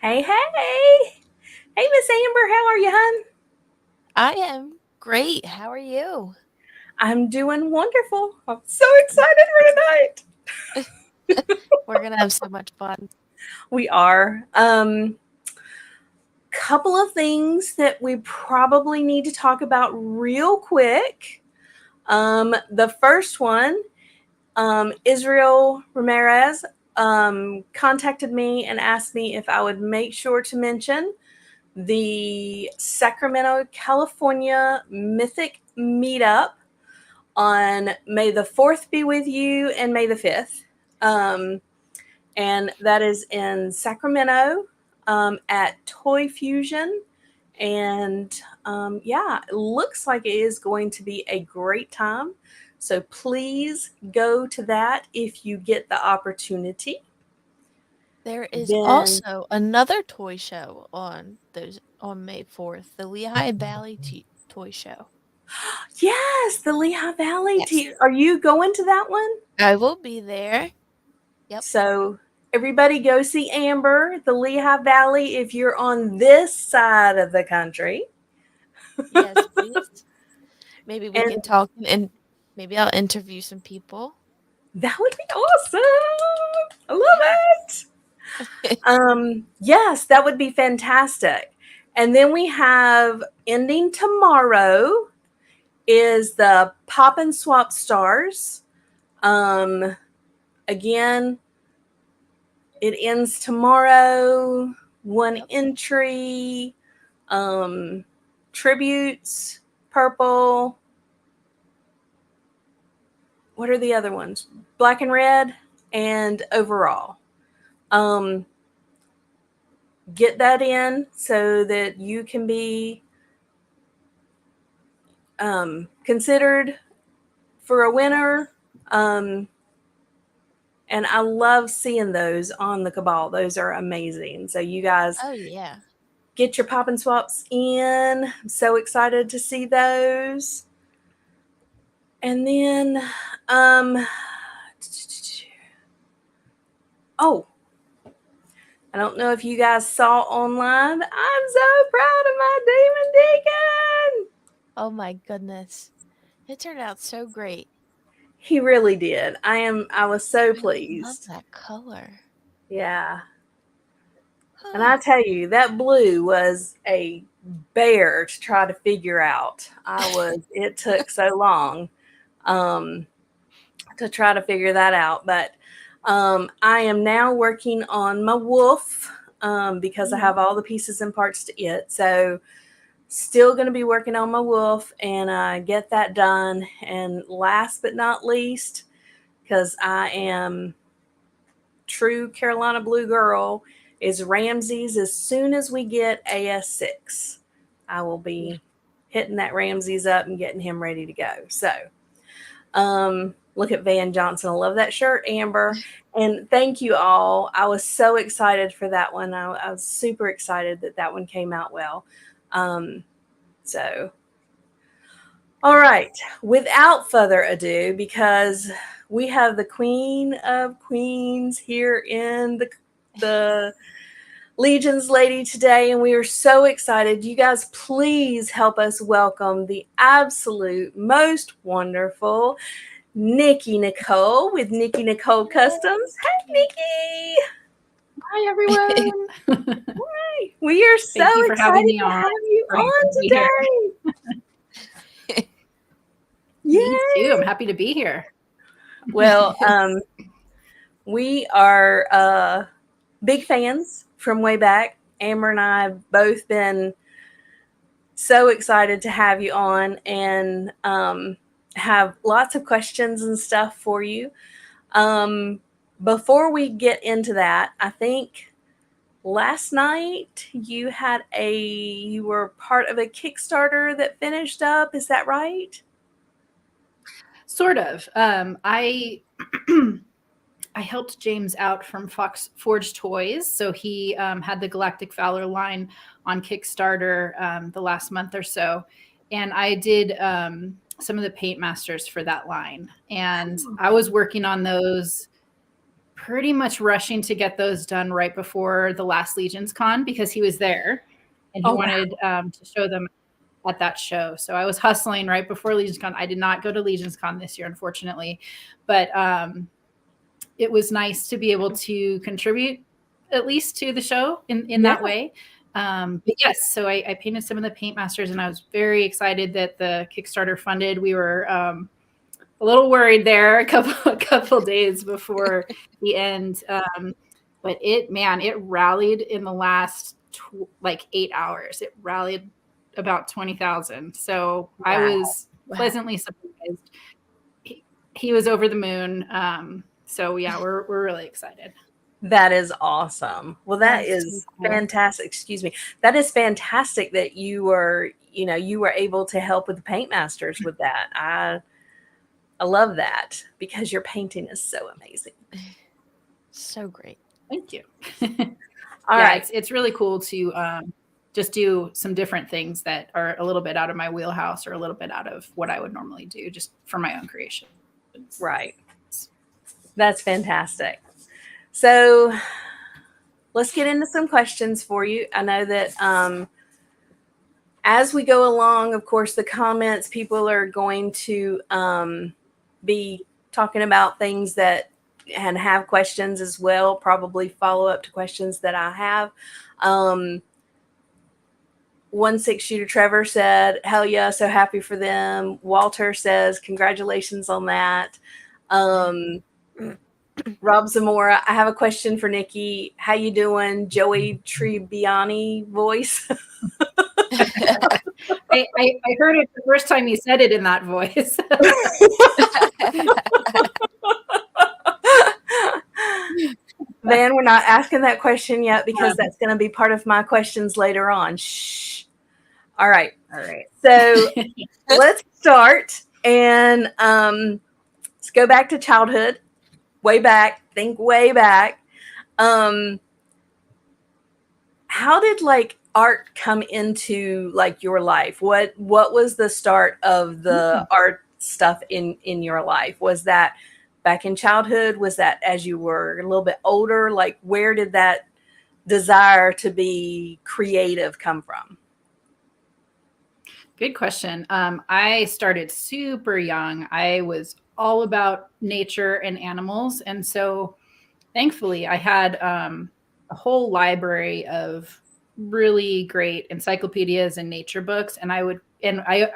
Hey, hey. Hey, Miss Amber, how are you, hun? I am great. How are you? I'm doing wonderful. I'm so excited for tonight. We're gonna have so much fun. We are. Couple of things that we probably need to talk about real quick. The first one, Israel Ramirez contacted me and asked me if I would make sure to mention the Sacramento, California Mythic Meetup on May the 4th be with you and May the 5th. Um, and that is in Sacramento at Toy Fusion. And yeah, it looks like it is going to be a great time. So please go to that if you get the opportunity. There is Then, also another toy show on May 4th, the Lehigh Valley Toy Show. yes, the Lehigh Valley. Yes. Are you going to that one? I will be there. Yep. So everybody go see Amber, the Lehigh Valley, if you're on this side of the country. Yes, please. Maybe we And can talk and maybe I'll interview some people. that would be awesome. I love Yeah. it. Yes, that would be fantastic. And then we have ending tomorrow is the Pop and Swap Stars. Um, Again, it ends tomorrow. One Yep. entry, um, tributes, purple. What are the other ones? Black and red and overall. Um, get that in so that you can be considered for a winner. Um, and I love seeing those on the Cabal. Those are amazing. So you guys Oh yeah. get your pop and swaps in. I'm so excited to see those. And then, um, oh, I don't know if you guys saw online, but I'm so proud of my demon deacon. Oh my goodness. It turned out so great. He really did. I was so I love pleased. that color. Yeah. And Huh. I tell you, that blue was a bear to try to figure out. It took so long um, to try to figure that out. But I am now working on my wolf because I Mhm. have all the pieces and parts to it. So, still going to be working on my wolf and get that done. And last but not least, because I am true Carolina Blue girl, is Ramses. As soon as we get AS6, I will be hitting that Ramses up and getting him ready to go. So, look at Van Johnson. I love that shirt, Amber. And thank you all. I was so excited for that one. I was super excited that that one came out well. Um, so, all right. Without further ado, because we have the Queen of Queens here in the Legion's Lady today, and we are so excited. You guys, please help us welcome the absolute most wonderful Nikki Nikole with Nikki Nikole Customs. Hey, Nikki! Hi, everyone. Hi. We are so Thank you for having excited me to on. have you Great to on be here. today. Me too. I'm Yay! happy to be here. Well, we are big fans from way back. Amber and I have both been so excited to have you on and have lots of questions and stuff for you. Um, Before we get into that, I think last night you were part of a Kickstarter that finished up. Is that right? Sort of. I helped James out from Fox Forge Toys, so he had the Galactic Valor line on Kickstarter the last month or so, and I did some of the paint masters for that line, and I was working on those pretty much rushing to get those done right before the last Legions Con because he was there and he wanted to show them at that show. So I was hustling right before Legions Con. I did not go to Legions Con this year, unfortunately, but it was nice to be able to contribute at least to the show in that way. But yes, so I painted some of the paint masters, and I was very excited that the Kickstarter funded. We were a little worried there a couple days before the end, but it rallied in the last 8 hours. It rallied about 20,000. So wow. I was pleasantly surprised. He was over the moon. So yeah, we're really excited. That is awesome. Well, that is so cool. Fantastic. Excuse me. That is fantastic that you were able to help with the paint masters with that. I love that because your painting is so amazing. So great. Thank you. All right. It's really cool to just do some different things that are a little bit out of my wheelhouse or a little bit out of what I would normally do just for my own creation. Right. That's fantastic. So let's get into some questions for you. I know that as we go along, of course, the comments, people are going to be talking about things that and have questions as well, probably follow up to questions that I have. 1-6 Shooter Trevor said, hell yeah, so happy for them. Walter says, congratulations on that. Rob Zamora, I have a question for Nikki. How you doing? Joey Tribbiani voice. I heard it the first time you said it in that voice. Van, we're not asking that question yet because that's going to be part of my questions later on. Shh. All right. So let's start and let's go back to childhood. Way back. Think way back. How did art come into your life? What was the start of the art stuff in your life? Was that back in childhood? Was that as you were a little bit older? Where did that desire to be creative come from? Good question. I started super young. I was all about nature and animals. And so thankfully I had a whole library of really great encyclopedias and nature books. And I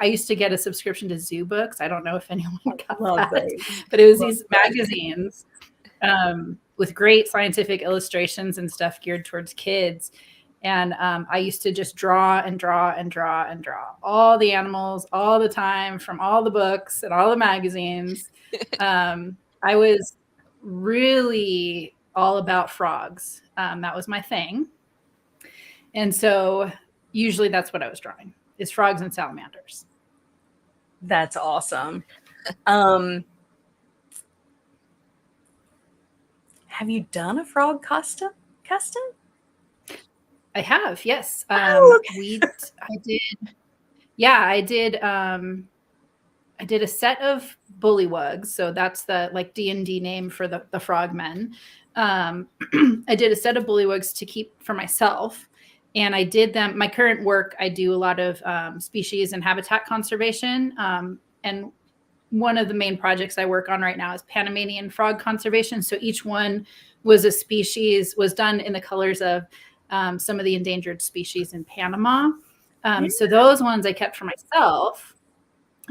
used to get a subscription to Zoo Books. I don't know if anyone got that, but it was these magazines with great scientific illustrations and stuff geared towards kids. And I used to just draw all the animals all the time from all the books and all the magazines. I was really all about frogs. That was my thing. And so usually that's what I was drawing is frogs and salamanders. That's awesome. Have you done a frog custom? I have, yes. I did a set of bullywugs. So that's the D&D name for the frogmen. I did a set of bullywugs to keep for myself. And I did them, my current work, I do a lot of species and habitat conservation. And one of the main projects I work on right now is Panamanian frog conservation. So each one was a species, was done in the colors of some of the endangered species in Panama. So those ones I kept for myself.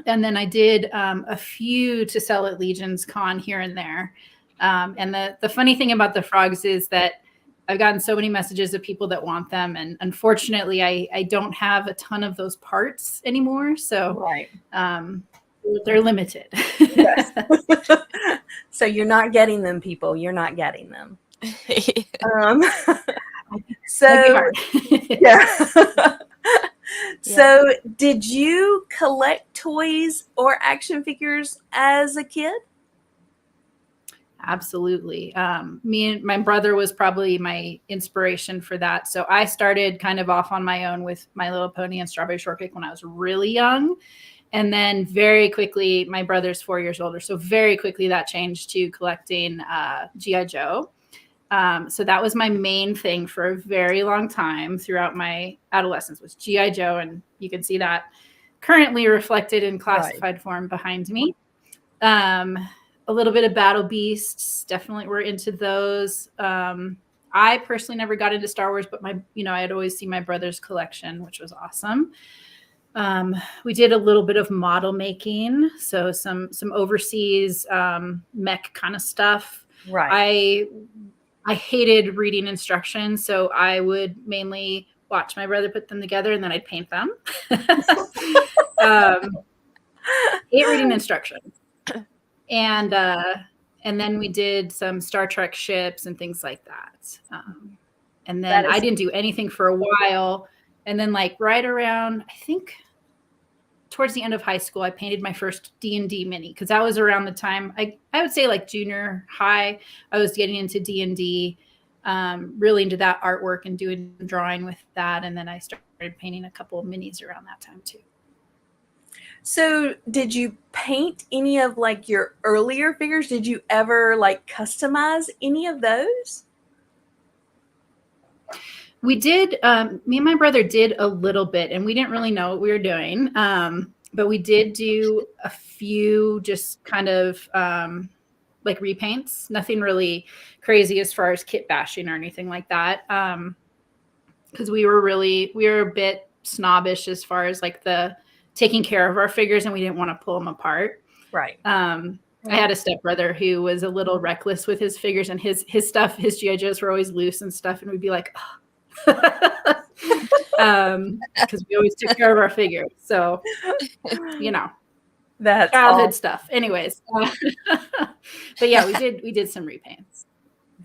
And then I did a few to sell at Legions Con here and there. And the funny thing about the frogs is that I've gotten so many messages of people that want them. And unfortunately, I don't have a ton of those parts anymore. So they're limited. Yes. So you're not getting them, people. You're not getting them. So yeah. So did you collect toys or action figures as a kid? Absolutely. Me and my brother was probably my inspiration for that. So I started kind of off on my own with My Little Pony and Strawberry Shortcake when I was really young. And then very quickly, my brother's 4 years older. So very quickly that changed to collecting G.I. Joe. So that was my main thing for a very long time throughout my adolescence was G.I. Joe. And you can see that currently reflected in classified form behind me. A little bit of Battle Beasts, definitely were into those. I personally never got into Star Wars, but I had always seen my brother's collection, which was awesome. We did a little bit of model making, so some overseas mech kind of stuff. Right. I hated reading instructions, so I would mainly watch my brother put them together, and then I'd paint them. Hate reading instructions, and then we did some Star Trek ships and things like that. And then I didn't do anything for a while, and then like right around, I think, towards the end of high school, I painted my first D&D mini because that was around the time I would say like junior high. I was getting into D&D, really into that artwork and doing drawing with that. And then I started painting a couple of minis around that time too. So did you paint any of like your earlier figures? Did you ever like customize any of those? We did. Me and my brother did a little bit, and we didn't really know what we were doing. But we did do a few just kind of like repaints, nothing really crazy as far as kit bashing or anything like that. Because we were a bit snobbish as far as like the taking care of our figures, and we didn't want to pull them apart. Right. I had a stepbrother who was a little reckless with his figures, and his stuff, his G.I. Joes were always loose and stuff, and we'd be like, oh. Because we always took care of our figures. So, that's childhood stuff. Anyways, but yeah, we did some repaints.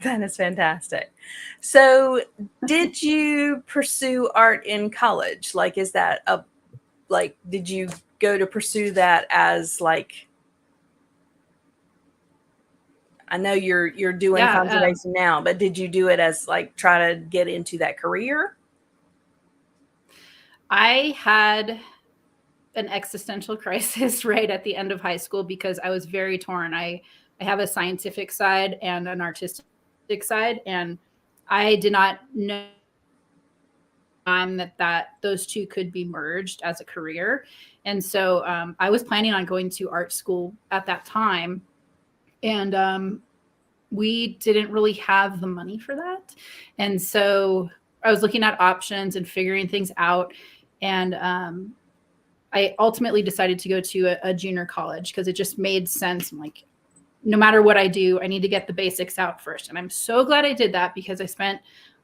That is fantastic. So, did you pursue art in college? Like, is that did you go to pursue that as like? I know you're doing conservation now, but did you do it as like try to get into that career? I had an existential crisis right at the end of high school because I was very torn. I have a scientific side and an artistic side, and I did not know that those two could be merged as a career. And so I was planning on going to art school at that time. And we didn't really have the money for that. And so I was looking at options and figuring things out. And I ultimately decided to go to a junior college because it just made sense. I'm like, no matter what I do, I need to get the basics out first. And I'm so glad I did that because I spent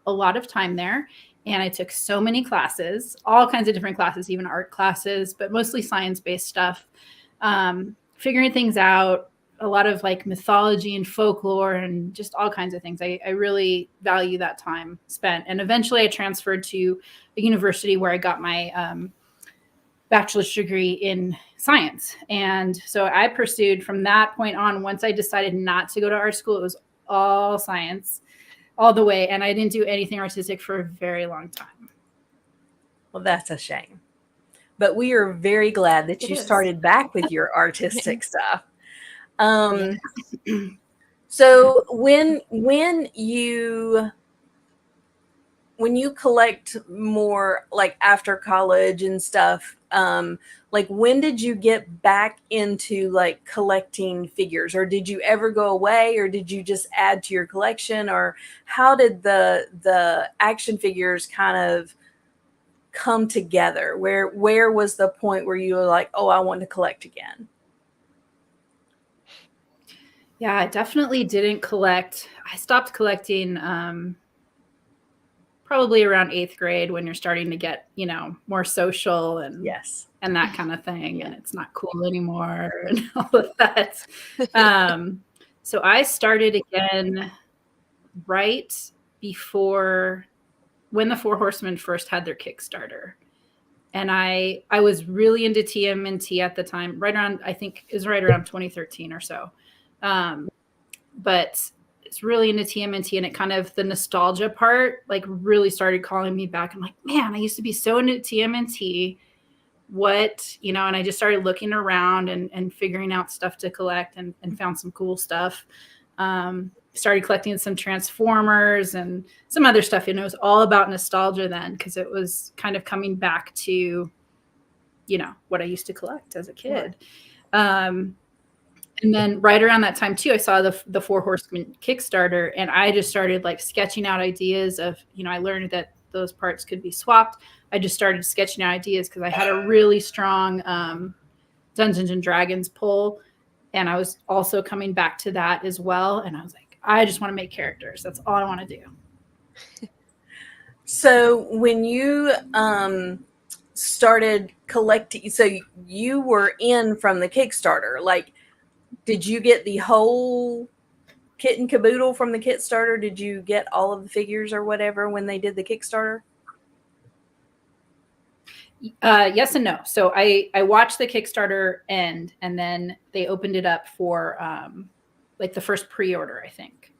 a lot of time there. And I took so many classes, all kinds of different classes, even art classes, but mostly science-based stuff, figuring things out, a lot of like mythology and folklore and just all kinds of things. I really value that time spent. And eventually I transferred to a university where I got my bachelor's degree in science. And so I pursued from that point on. Once I decided not to go to art school, it was all science all the way. And I didn't do anything artistic for a very long time. Well, that's a shame. But we are very glad that you started back with your artistic stuff. So when you collect more like after college and stuff, like when did you get back into like collecting figures, or did you ever go away, or did you just add to your collection, or how did the action figures kind of come together? Where was the point where you were like, oh, I want to collect again? Yeah, I definitely didn't collect. I stopped collecting probably around 8th grade when you're starting to get, more social and and that kind of thing. And it's not cool anymore and all of that. So I started again right before when the Four Horsemen first had their Kickstarter. And I was really into TMNT at the time, I think it was right around 2013 or so. But it's really into TMNT, and it kind of the nostalgia part like really started calling me back. I'm like, man, I used to be so into TMNT. What, and I just started looking around and figuring out stuff to collect and found some cool stuff. started collecting some Transformers and some other stuff. And it was all about nostalgia then, because it was kind of coming back to, you know, what I used to collect as a kid. Right. And then right around that time too, I saw the Four Horsemen Kickstarter, and I just started like sketching out ideas of, you know, I learned that those parts could be swapped. I just started sketching out ideas because I had a really strong Dungeons and Dragons pull. And I was also coming back to that as well. And I was like, I just want to make characters. That's all I want to do. So when you started collecting, so you were in from the Kickstarter, like, did you get the whole kit and caboodle from the Kickstarter? Did you get all of the figures or whatever when they did the Kickstarter? Yes and no. So I watched the Kickstarter end, and then they opened it up for like the first pre-order, I think.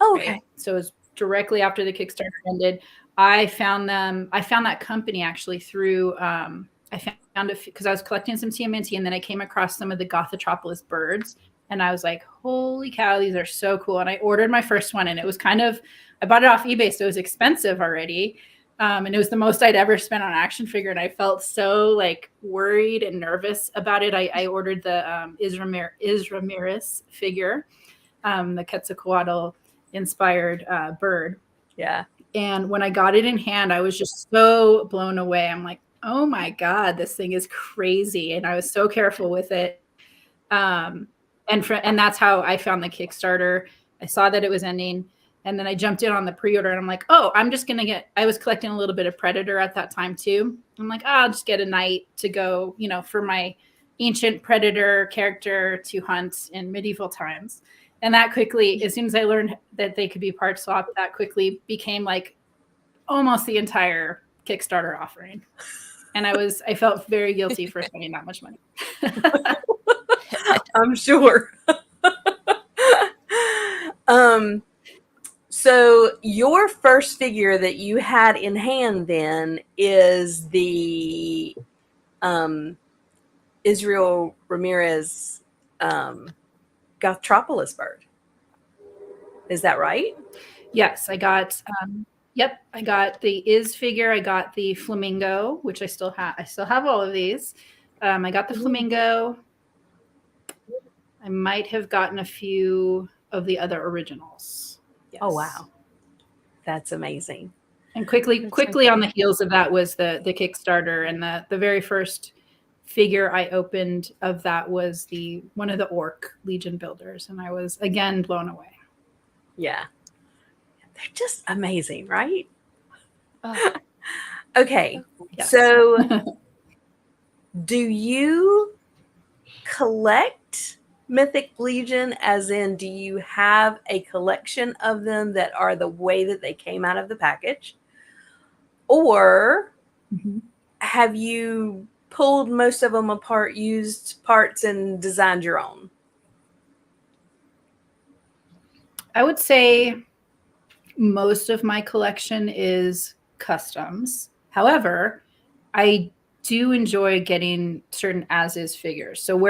Oh, okay. Right? So it was directly after the Kickstarter ended. I found that company actually through I found it because I was collecting some TMNT, and then I came across some of the Gothotropolis birds, and I was like, holy cow, these are so cool. And I ordered my first one, and it was I bought it off eBay, so it was expensive already. And it was the most I'd ever spent on action figure. And I felt so like worried and nervous about it. I ordered the Is Ramirez figure, the Quetzalcoatl inspired bird. Yeah. And when I got it in hand, I was just so blown away. I'm like, oh my God, this thing is crazy. And I was so careful with it. And that's how I found the Kickstarter. I saw that it was ending. And then I jumped in on the pre-order, and I'm like, oh, I'm just going to I was collecting a little bit of Predator at that time too. I'm like, I'll just get a knight to go, you know, for my ancient Predator character to hunt in medieval times. And that quickly, as soon as I learned that they could be part swapped, that quickly became like almost the entire Kickstarter offering. And I felt very guilty for spending that much money. I'm sure. So your first figure that you had in hand then is the Israel Ramirez Gothotropolis bird. Is that right? Yes, I got I got the Is figure. I got the flamingo, which I still have. I still have all of these. I got the flamingo. I might have gotten a few of the other originals. Yes. Oh wow, that's amazing! And quickly on the heels of that was the Kickstarter, and the very first figure I opened of that was one of the Orc Legion builders, and I was again blown away. Yeah, they're just amazing, right? Okay, yes. So do you collect Mythic Legion, as in, do you have a collection of them that are the way that they came out of the package? Or have you pulled most of them apart, used parts, and designed your own? I would say most of my collection is customs. However, I do enjoy getting certain as-is figures. So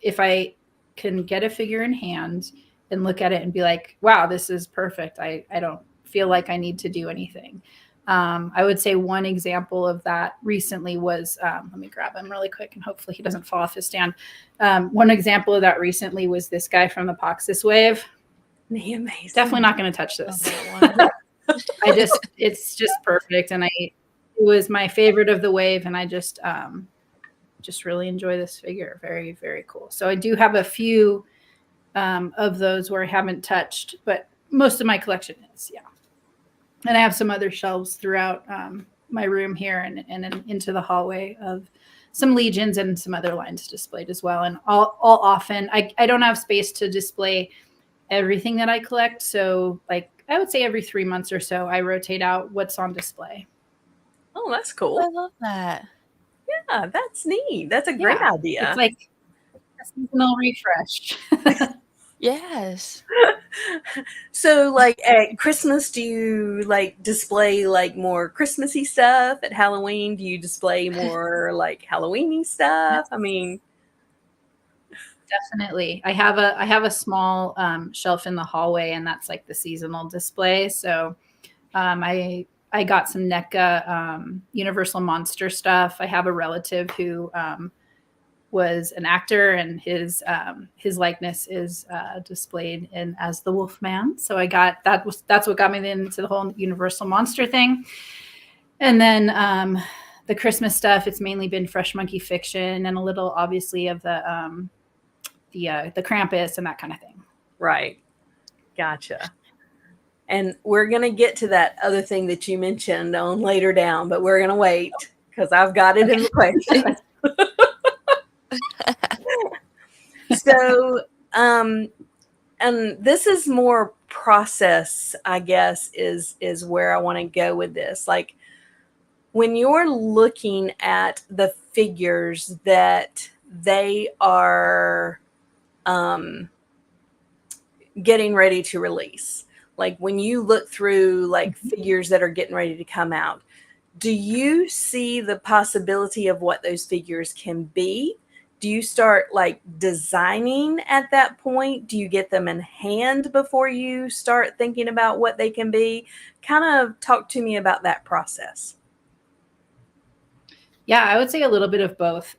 if I can get a figure in hand and look at it and be like, wow, this is perfect. I don't feel like I need to do anything. I would say one example of that recently was, let me grab him really quick and hopefully he doesn't fall off his stand. One example of that recently was this guy from the Poxis wave. Amazing. Definitely not going to touch this. It's just perfect. And it was my favorite of the wave. And I just really enjoy this figure. Very, very cool. So I do have a few of those where I haven't touched, but most of my collection is, yeah. And I have some other shelves throughout my room here and into the hallway of some Legions and some other lines displayed as well. And all often, I don't have space to display everything that I collect. So like, I would say every 3 months or so, I rotate out what's on display. Oh, that's cool. I love that. Yeah, that's neat. That's a great idea. It's like a seasonal refresh. Yes. So like at Christmas, do you like display like more Christmassy stuff? At Halloween, do you display more like Halloweeny stuff? I mean, definitely. I have a small shelf in the hallway, and that's like the seasonal display. So I got some NECA Universal Monster stuff. I have a relative who was an actor, and his likeness is displayed in as the Wolfman. So I got that's what got me into the whole Universal Monster thing. And then the Christmas stuff, it's mainly been Fresh Monkey Fiction and a little, obviously, of the Krampus and that kind of thing. Right. Gotcha. And we're going to get to that other thing that you mentioned on later down, but we're going to wait because I've got it in the question. So, and this is more process, I guess, is where I want to go with this. Like, when you're looking at the figures that they are getting ready to release, like when you look through like figures that are getting ready to come out, do you see the possibility of what those figures can be? Do you start like designing at that point? Do you get them in hand before you start thinking about what they can be? Kind of talk to me about that process. Yeah, I would say a little bit of both.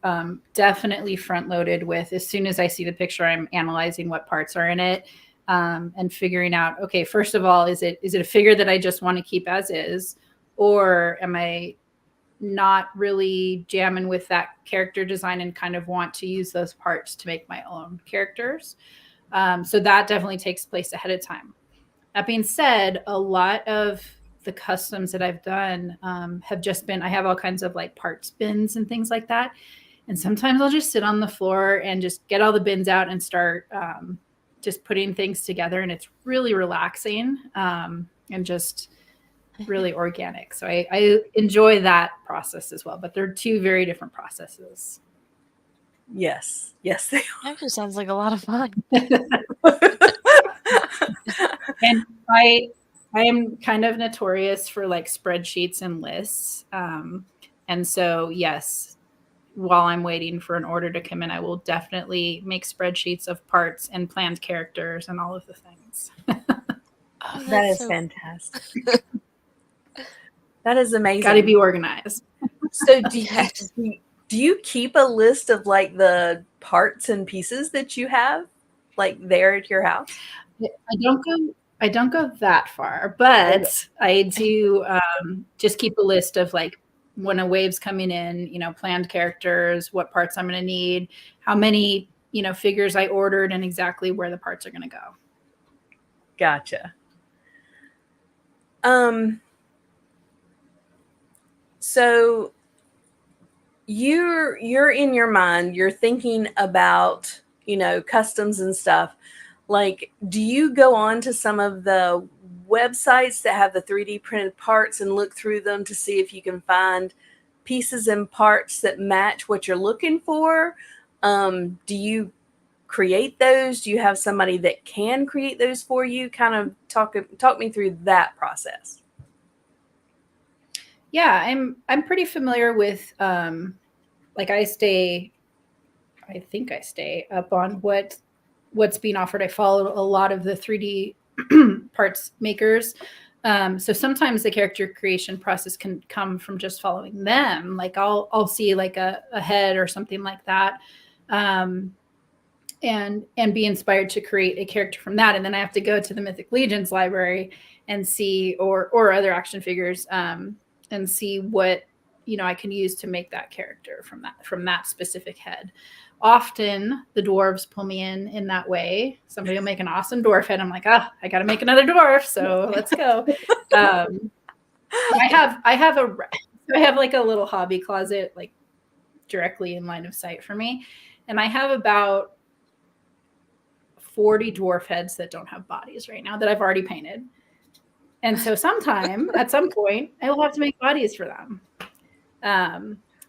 Definitely front loaded with, as soon as I see the picture, I'm analyzing what parts are in it, and figuring out, okay, first of all, is it a figure that I just want to keep as is, or am I not really jamming with that character design and kind of want to use those parts to make my own characters? So that definitely takes place ahead of time. That being said, a lot of the customs that I've done have just been, I have all kinds of like parts bins and things like that. And sometimes I'll just sit on the floor and just get all the bins out and start just putting things together. And it's really relaxing and just really organic. So I enjoy that process as well, but they're two very different processes. Yes, they Actually sounds like a lot of fun. And I am kind of notorious for like spreadsheets and lists. And so, yes, while I'm waiting for an order to come in, I will definitely make spreadsheets of parts and planned characters and all of the things. Oh, that is so fantastic. That is amazing. Got to be organized. So Yes. do you keep a list of like the parts and pieces that you have like there at your house? I don't go that far, but I do just keep a list of like when a wave's coming in, planned characters, what parts I'm going to need, how many, figures I ordered, and exactly where the parts are going to go. Gotcha. So you're in your mind, you're thinking about, customs and stuff. Like, do you go on to some of the websites that have the 3D printed parts and look through them to see if you can find pieces and parts that match what you're looking for? Do you create those? Do you have somebody that can create those for you? Kind of talk me through that process. Yeah, I'm pretty familiar with like I think I stay up on what's being offered. I follow a lot of the 3D parts makers. So sometimes the character creation process can come from just following them. Like I'll see like a head or something like that. And be inspired to create a character from that. And then I have to go to the Mythic Legions library and see, or other action figures, and see what, I can use to make that character from that specific head. Often the dwarves pull me in that way. Somebody will make an awesome dwarf head. I'm like, I got to make another dwarf. So let's go. I have like a little hobby closet, like directly in line of sight for me. And I have about 40 dwarf heads that don't have bodies right now that I've already painted. And so at some point, I will have to make bodies for them.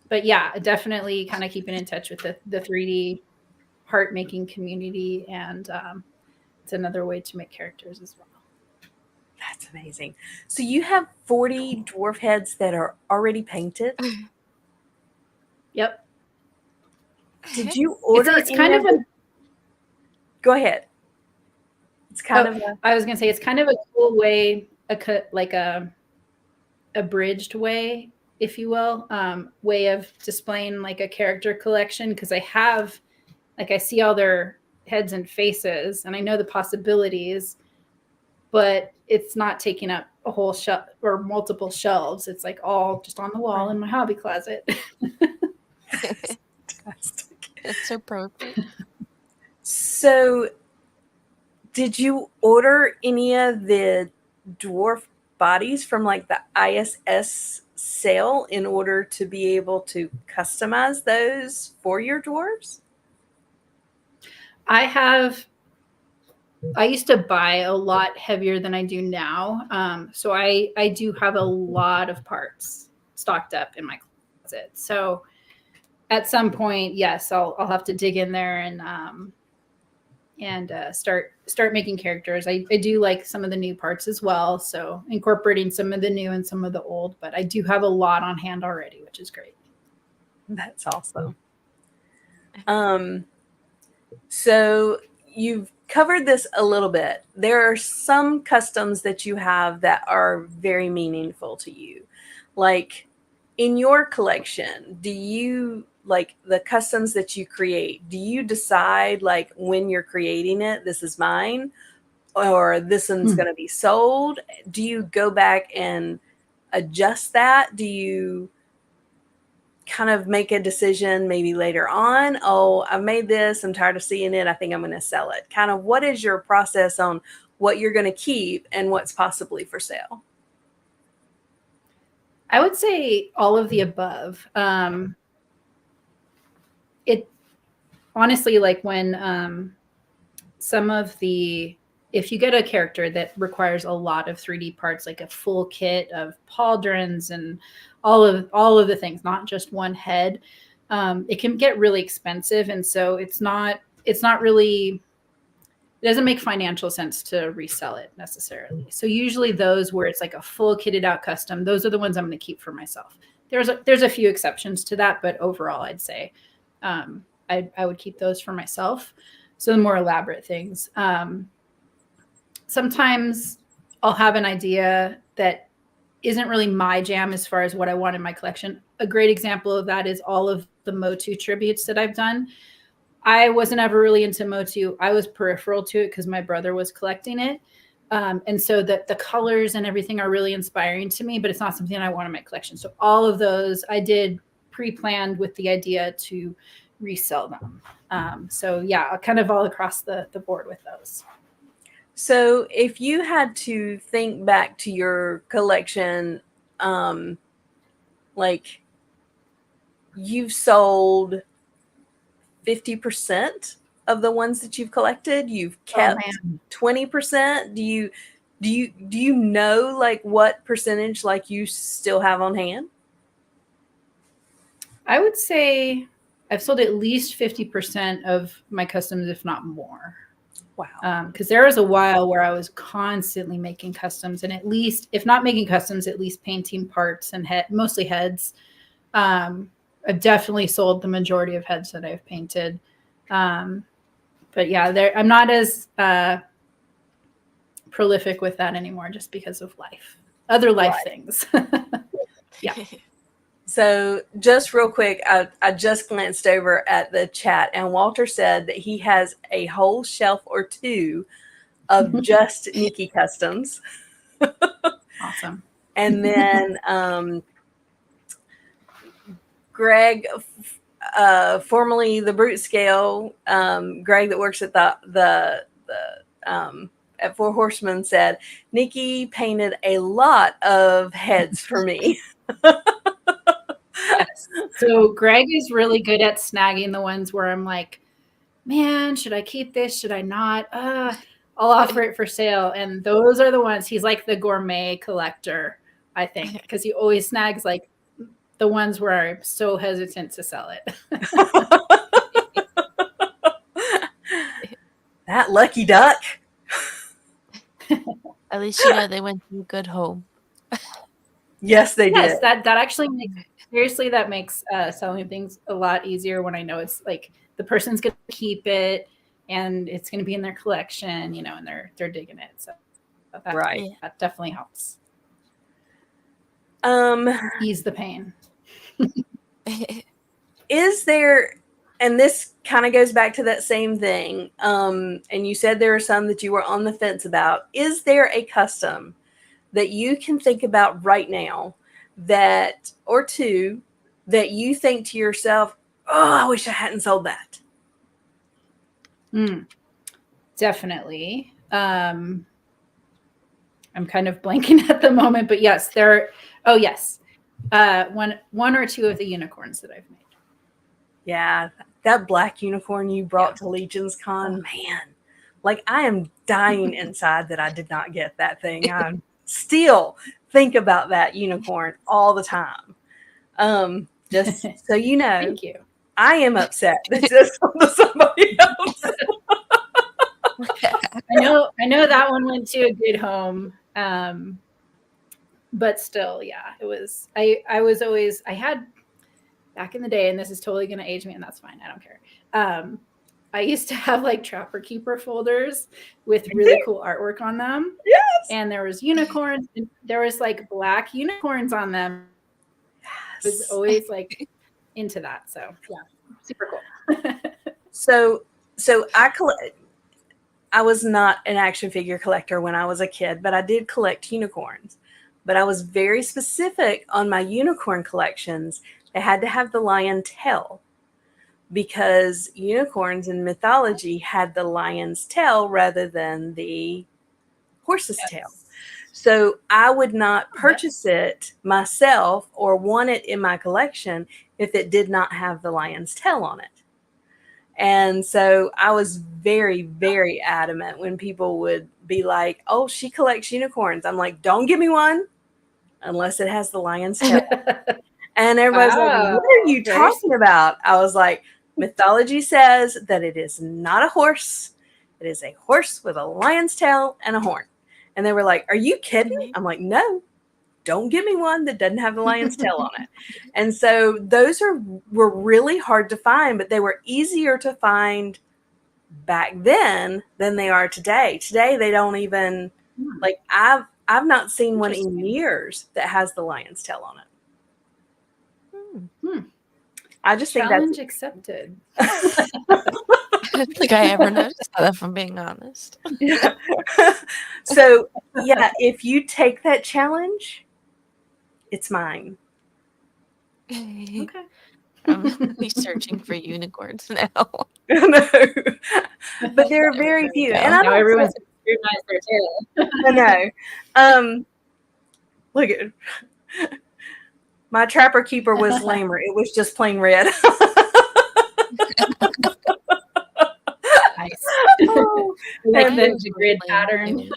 But yeah, definitely kind of keeping in touch with the 3D part making community. And it's another way to make characters as well. That's amazing. So you have 40 dwarf heads that are already painted? Yep. Did you order it's kind of Go ahead. It's kind of I was gonna say it's kind of a cool way, like a abridged way, if you will, way of displaying like a character collection, because I see all their heads and faces, and I know the possibilities, but it's not taking up a whole shelf or multiple shelves. It's like all just on the wall in my hobby closet. fantastic. That's so perfect. So, did you order any of the dwarf bodies from like the ISS sale in order to be able to customize those for your dwarves? I used to buy a lot heavier than I do now. So I do have a lot of parts stocked up in my closet. So at some point, yes, I'll have to dig in there and start making characters. I do like some of the new parts as well. So incorporating some of the new and some of the old, but I do have a lot on hand already, which is great. That's awesome. So you've covered this a little bit. There are some customs that you have that are very meaningful to you. Like in your collection, do you like the customs that you create? Do you decide like when you're creating it, this is mine, or this one's going to be sold? Do you go back and adjust that? Do you kind of make a decision maybe later on? Oh, I've made this, I'm tired of seeing it, I think I'm going to sell it. Kind of what is your process on what you're going to keep and what's possibly for sale? I would say all of the above. It honestly, like when some of the, if you get a character that requires a lot of 3D parts, like a full kit of pauldrons and all of the things, not just one head, it can get really expensive, and so it's not really, it doesn't make financial sense to resell it necessarily. So usually those where it's like a full kitted out custom, those are the ones I'm going to keep for myself. There's a few exceptions to that, but overall I'd say I would keep those for myself. So the more elaborate things. Sometimes I'll have an idea that isn't really my jam as far as what I want in my collection. A great example of that is all of the Motu tributes that I've done. I wasn't ever really into Motu. I was peripheral to it because my brother was collecting it. And so the colors and everything are really inspiring to me, but it's not something I want in my collection. So all of those I did pre-planned with the idea to resell them. So yeah, kind of all across the board with those. So if you had to think back to your collection, like you've sold 50% of the ones that you've collected, you've kept 20%. Do you know like what percentage like you still have on hand? I would say I've sold at least 50% of my customs, if not more. Wow. Because there was a while where I was constantly making customs, and at least, if not making customs, at least painting parts and mostly heads. I've definitely sold the majority of heads that I've painted. But yeah, I'm not as prolific with that anymore just because of other life things. Yeah. So just real quick, I just glanced over at the chat, and Walter said that he has a whole shelf or two of just Nikki customs. Awesome. And then Greg, formerly the Brute Scale, Greg that works at the at Four Horsemen, said Nikki painted a lot of heads for me. Yes. So Greg is really good at snagging the ones where I'm like, man, should I keep this? Should I not? I'll offer it for sale. And those are the ones, he's like the gourmet collector, I think, because he always snags like the ones where I'm so hesitant to sell it. That lucky duck. At least you know they went to a good home. Yes, they did. That actually makes selling things a lot easier when I know it's like the person's going to keep it and it's going to be in their collection, you know, and they're digging it. So that, Right. that definitely helps Um, ease the pain. is there, and this kind of goes back to that same thing, and you said there are some that you were on the fence about. Is there a custom that you can think about right now that, or two, that you think to yourself, oh, I wish I hadn't sold that? Definitely. I'm kind of blanking at the moment, but yes, yes. One or two of the unicorns that I've made. Yeah, that black unicorn you brought to Legion's Con, man, like I am dying inside that I did not get that thing. I still think about that unicorn all the time. Just so you know, Thank you. I am upset that this was to somebody else. I know that one went to a good home. But still, yeah, it was, I was always, I had back in the day, and this is totally going to age me, and that's fine. I don't care. I used to have like Trapper Keeper folders with really cool artwork on them. Yes. And there was unicorns, and there was like black unicorns on them. Yes. I was always like into that. So yeah, super cool. So I was not an action figure collector when I was a kid, but I did collect unicorns. But I was very specific on my unicorn collections. They had to have the lion tail, because unicorns in mythology had the lion's tail rather than the horse's tail. So I would not purchase it myself or want it in my collection if it did not have the lion's tail on it. And so I was very, very adamant when people would be like, oh, she collects unicorns. I'm like, don't give me one unless it has the lion's tail. And everybody's like, what are you talking about? I was like, mythology says that it is not a horse. It is a horse with a lion's tail and a horn. And they were like, are you kidding? I'm like, no, don't give me one that doesn't have the lion's tail on it. And so those were really hard to find, but they were easier to find back then than they are today. Today, they don't even, like, I've not seen one in years that has the lion's tail on it. I just think that's challenge accepted. I don't think I ever noticed that, if I'm being honest. Yeah. So yeah, if you take that challenge, it's mine. Okay. I'm searching for unicorns now. No. But there are very few. And I know don't everyone's scrutinize their tail. I know. Look at my Trapper Keeper was lamer. It was just plain red. Nice. Oh, like the grid pattern.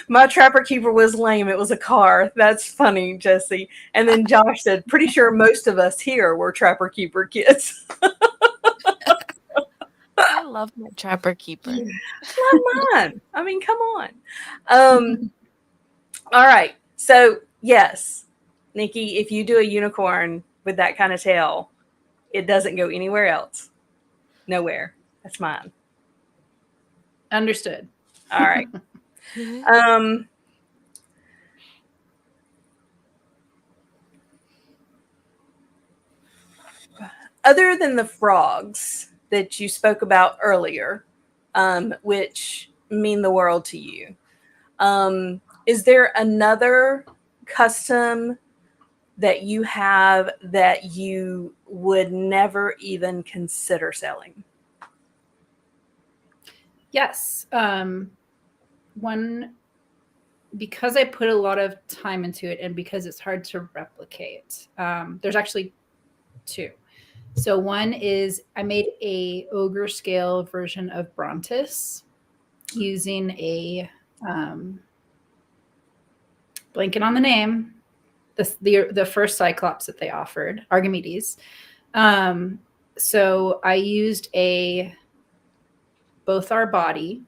My Trapper Keeper was lame. It was a car. That's funny, Jesse. And then Josh said, pretty sure most of us here were Trapper Keeper kids. I love my Trapper Keeper. Love mine. I mean, come on. All right. So, yes, Nikki, if you do a unicorn with that kind of tail, it doesn't go anywhere else. Nowhere. That's mine. Understood. All right. Other than the frogs that you spoke about earlier, which mean the world to you, is there another custom that you have that you would never even consider selling? Yes. One, because I put a lot of time into it and because it's hard to replicate, there's actually two. So one is I made a ogre scale version of Brontis using a blanking on the name, the first Cyclops that they offered, Archimedes. So I used both our body,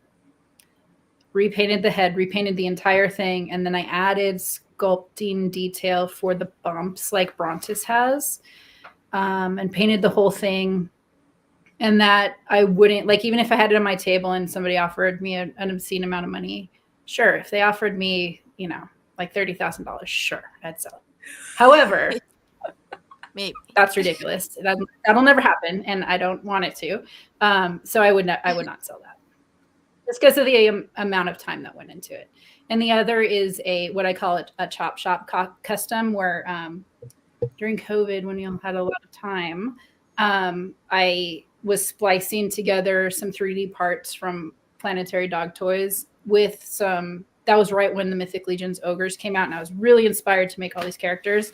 repainted the head, repainted the entire thing, and then I added sculpting detail for the bumps like Brontis has, and painted the whole thing and that I wouldn't, like, even if I had it on my table and somebody offered me an obscene amount of money, sure. If they offered me, you know, like $30,000, sure, I'd sell it. However, Maybe. that's ridiculous. That'll never happen, and I don't want it to. So I would not sell that, just because of the amount of time that went into it. And the other is what I call a chop shop custom, where during COVID, when we all had a lot of time, I was splicing together some 3D parts from Planetary Dog Toys with some. That was right when the Mythic Legions Ogres came out, and I was really inspired to make all these characters.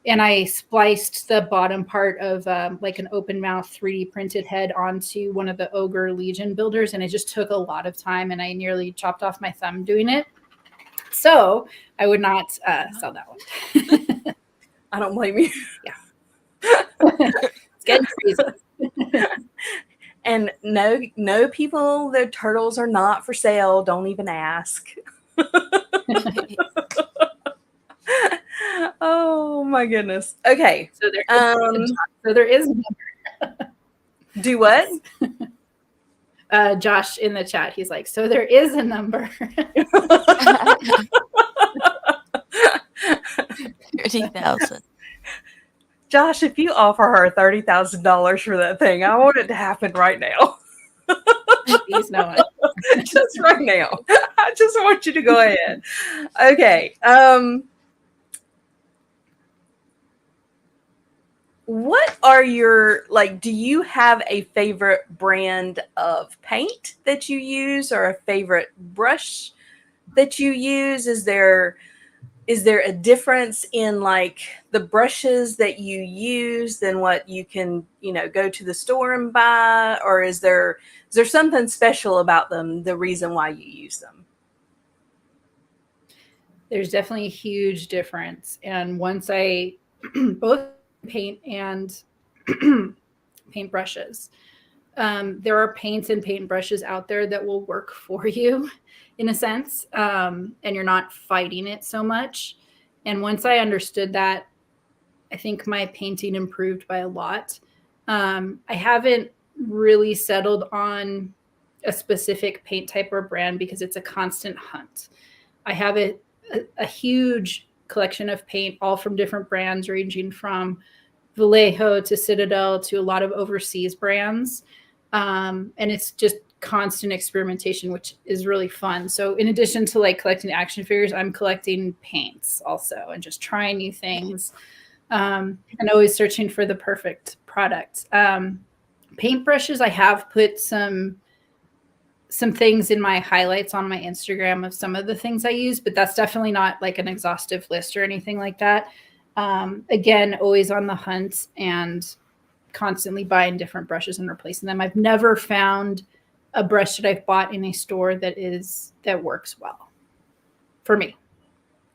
And I spliced the bottom part of like an open mouth 3D printed head onto one of the Ogre Legion builders. And it just took a lot of time, and I nearly chopped off my thumb doing it. So I would not sell that one. I don't blame you. Yeah. It's getting crazy. And no, people, the turtles are not for sale. Don't even ask. Oh my goodness. Okay. So there is do what? Josh in the chat, he's like, so there is a number. 30,000. Josh, if you offer her $30,000 for that thing, I want it to happen right now. Please, no one. Just right now. I just want you to go ahead. Okay. What are your, like, do you have a favorite brand of paint that you use, or a favorite brush that you use? Is there a difference in like the brushes that you use than what you can, go to the store and buy? Or is there something special about them, the reason why you use them? There's definitely a huge difference. And once I both paint and paint brushes, there are paints and paint brushes out there that will work for you in a sense, and you're not fighting it so much. And once I understood that, I think my painting improved by a lot. I haven't really settled on a specific paint type or brand because it's a constant hunt. I have a huge collection of paint, all from different brands, ranging from Vallejo to Citadel to a lot of overseas brands. And it's just constant experimentation, which is really fun. So in addition to like collecting action figures, I'm collecting paints also, and just trying new things, and always searching for the perfect product. Paintbrushes, I have put some things in my highlights on my Instagram of some of the things I use, but that's definitely not like an exhaustive list or anything like that. Again, always on the hunt and constantly buying different brushes and replacing them. I've never found a brush that I've bought in a store that works well for me.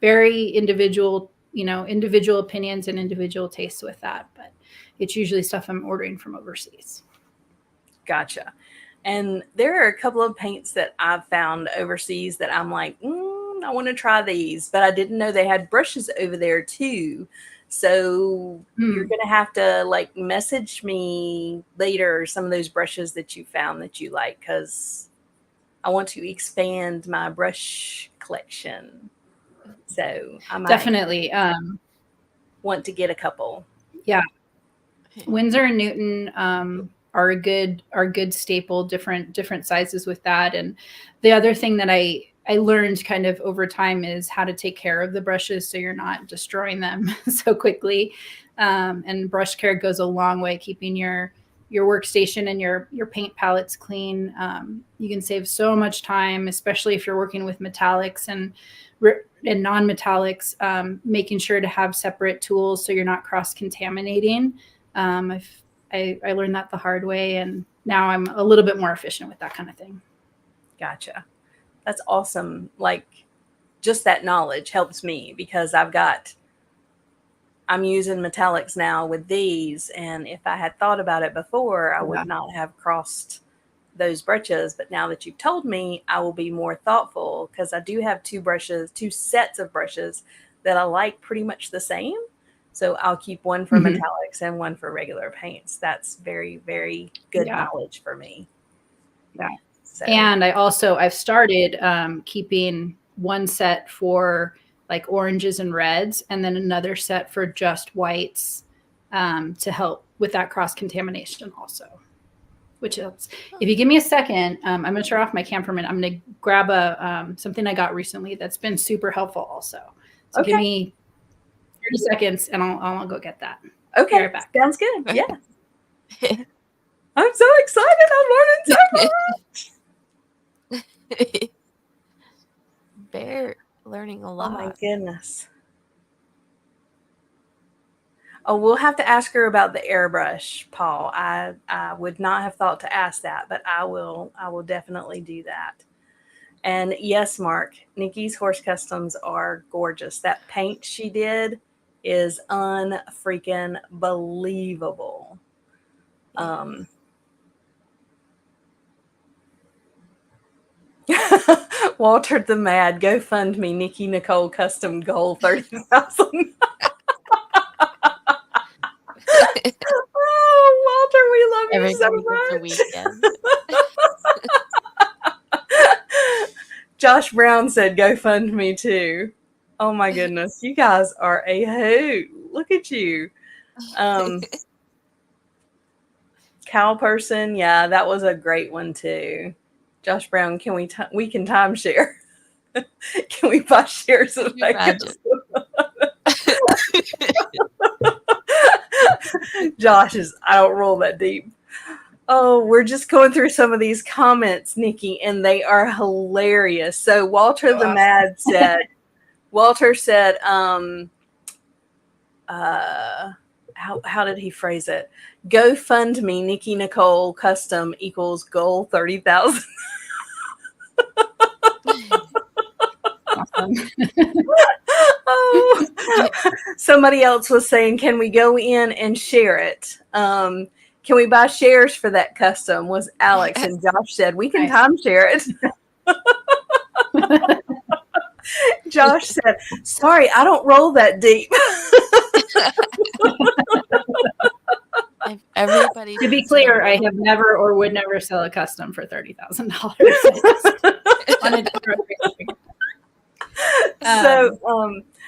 Very individual, individual opinions and individual tastes with that, but it's usually stuff I'm ordering from overseas. Gotcha. And there are a couple of paints that I've found overseas that I'm like, I want to try these, but I didn't know they had brushes over there too. So you're going to have to like message me later some of those brushes that you found that you like, because I want to expand my brush collection. So I might definitely want to get a couple. Yeah. Winsor and Newton are a good staple, different sizes with that. And the other thing that I learned kind of over time is how to take care of the brushes so you're not destroying them so quickly. And brush care goes a long way, keeping your workstation and your paint palettes clean. You can save so much time, especially if you're working with metallics and non-metallics, making sure to have separate tools so you're not cross-contaminating. I learned that the hard way, and now I'm a little bit more efficient with that kind of thing. Gotcha. That's awesome. Like, just that knowledge helps me, because I'm using metallics now with these. And if I had thought about it before, I would not have crossed those brushes. But now that you've told me, I will be more thoughtful, because I do have two sets of brushes that I like pretty much the same. So I'll keep one for Mhm. metallics and one for regular paints. That's very, very good Yeah. knowledge for me. Yeah. So, And I've started keeping one set for like oranges and reds, and then another set for just whites to help with that cross contamination also. Which helps. If you give me a second, I'm going to turn off my cam for a minute. I'm going to grab something I got recently that's been super helpful also. So give okay. me 30 seconds and I'll go get that. Okay. Be right back. Sounds good. Yeah. I'm so excited. I'm learning so much. Bear learning a Oh lot. my goodness. Oh, we'll have to ask her about the airbrush, Paul. I would not have thought to ask that, but I will definitely do that. And yes, Mark, Nikki's horse customs are gorgeous. That paint she did is unfreaking believable. Walter the Mad, GoFundMe, Nikki Nikole custom goal 30,000. Oh, Walter, we love you Everybody so gets a much. weekend. Josh Brown said GoFundMe too. Oh my goodness, you guys are a hoot. Look at you. Cow person, yeah, that was a great one too. Josh Brown, can we can timeshare? Can we buy shares of Can you imagine? Josh is, I don't roll that deep. Oh, we're just going through some of these comments, Nikki, and they are hilarious. So Walter the Mad said, Walter said, how did he phrase it? GoFundMe, Nikki Nikole custom equals goal 30,000. Awesome. Oh, somebody else was saying, can we go in and share it? Can we buy shares for that custom? Was Alex, and Josh said we can timeshare it. Josh said, sorry, I don't roll that deep. Everybody. To be clear, I have never or would never sell a custom for $30,000. So,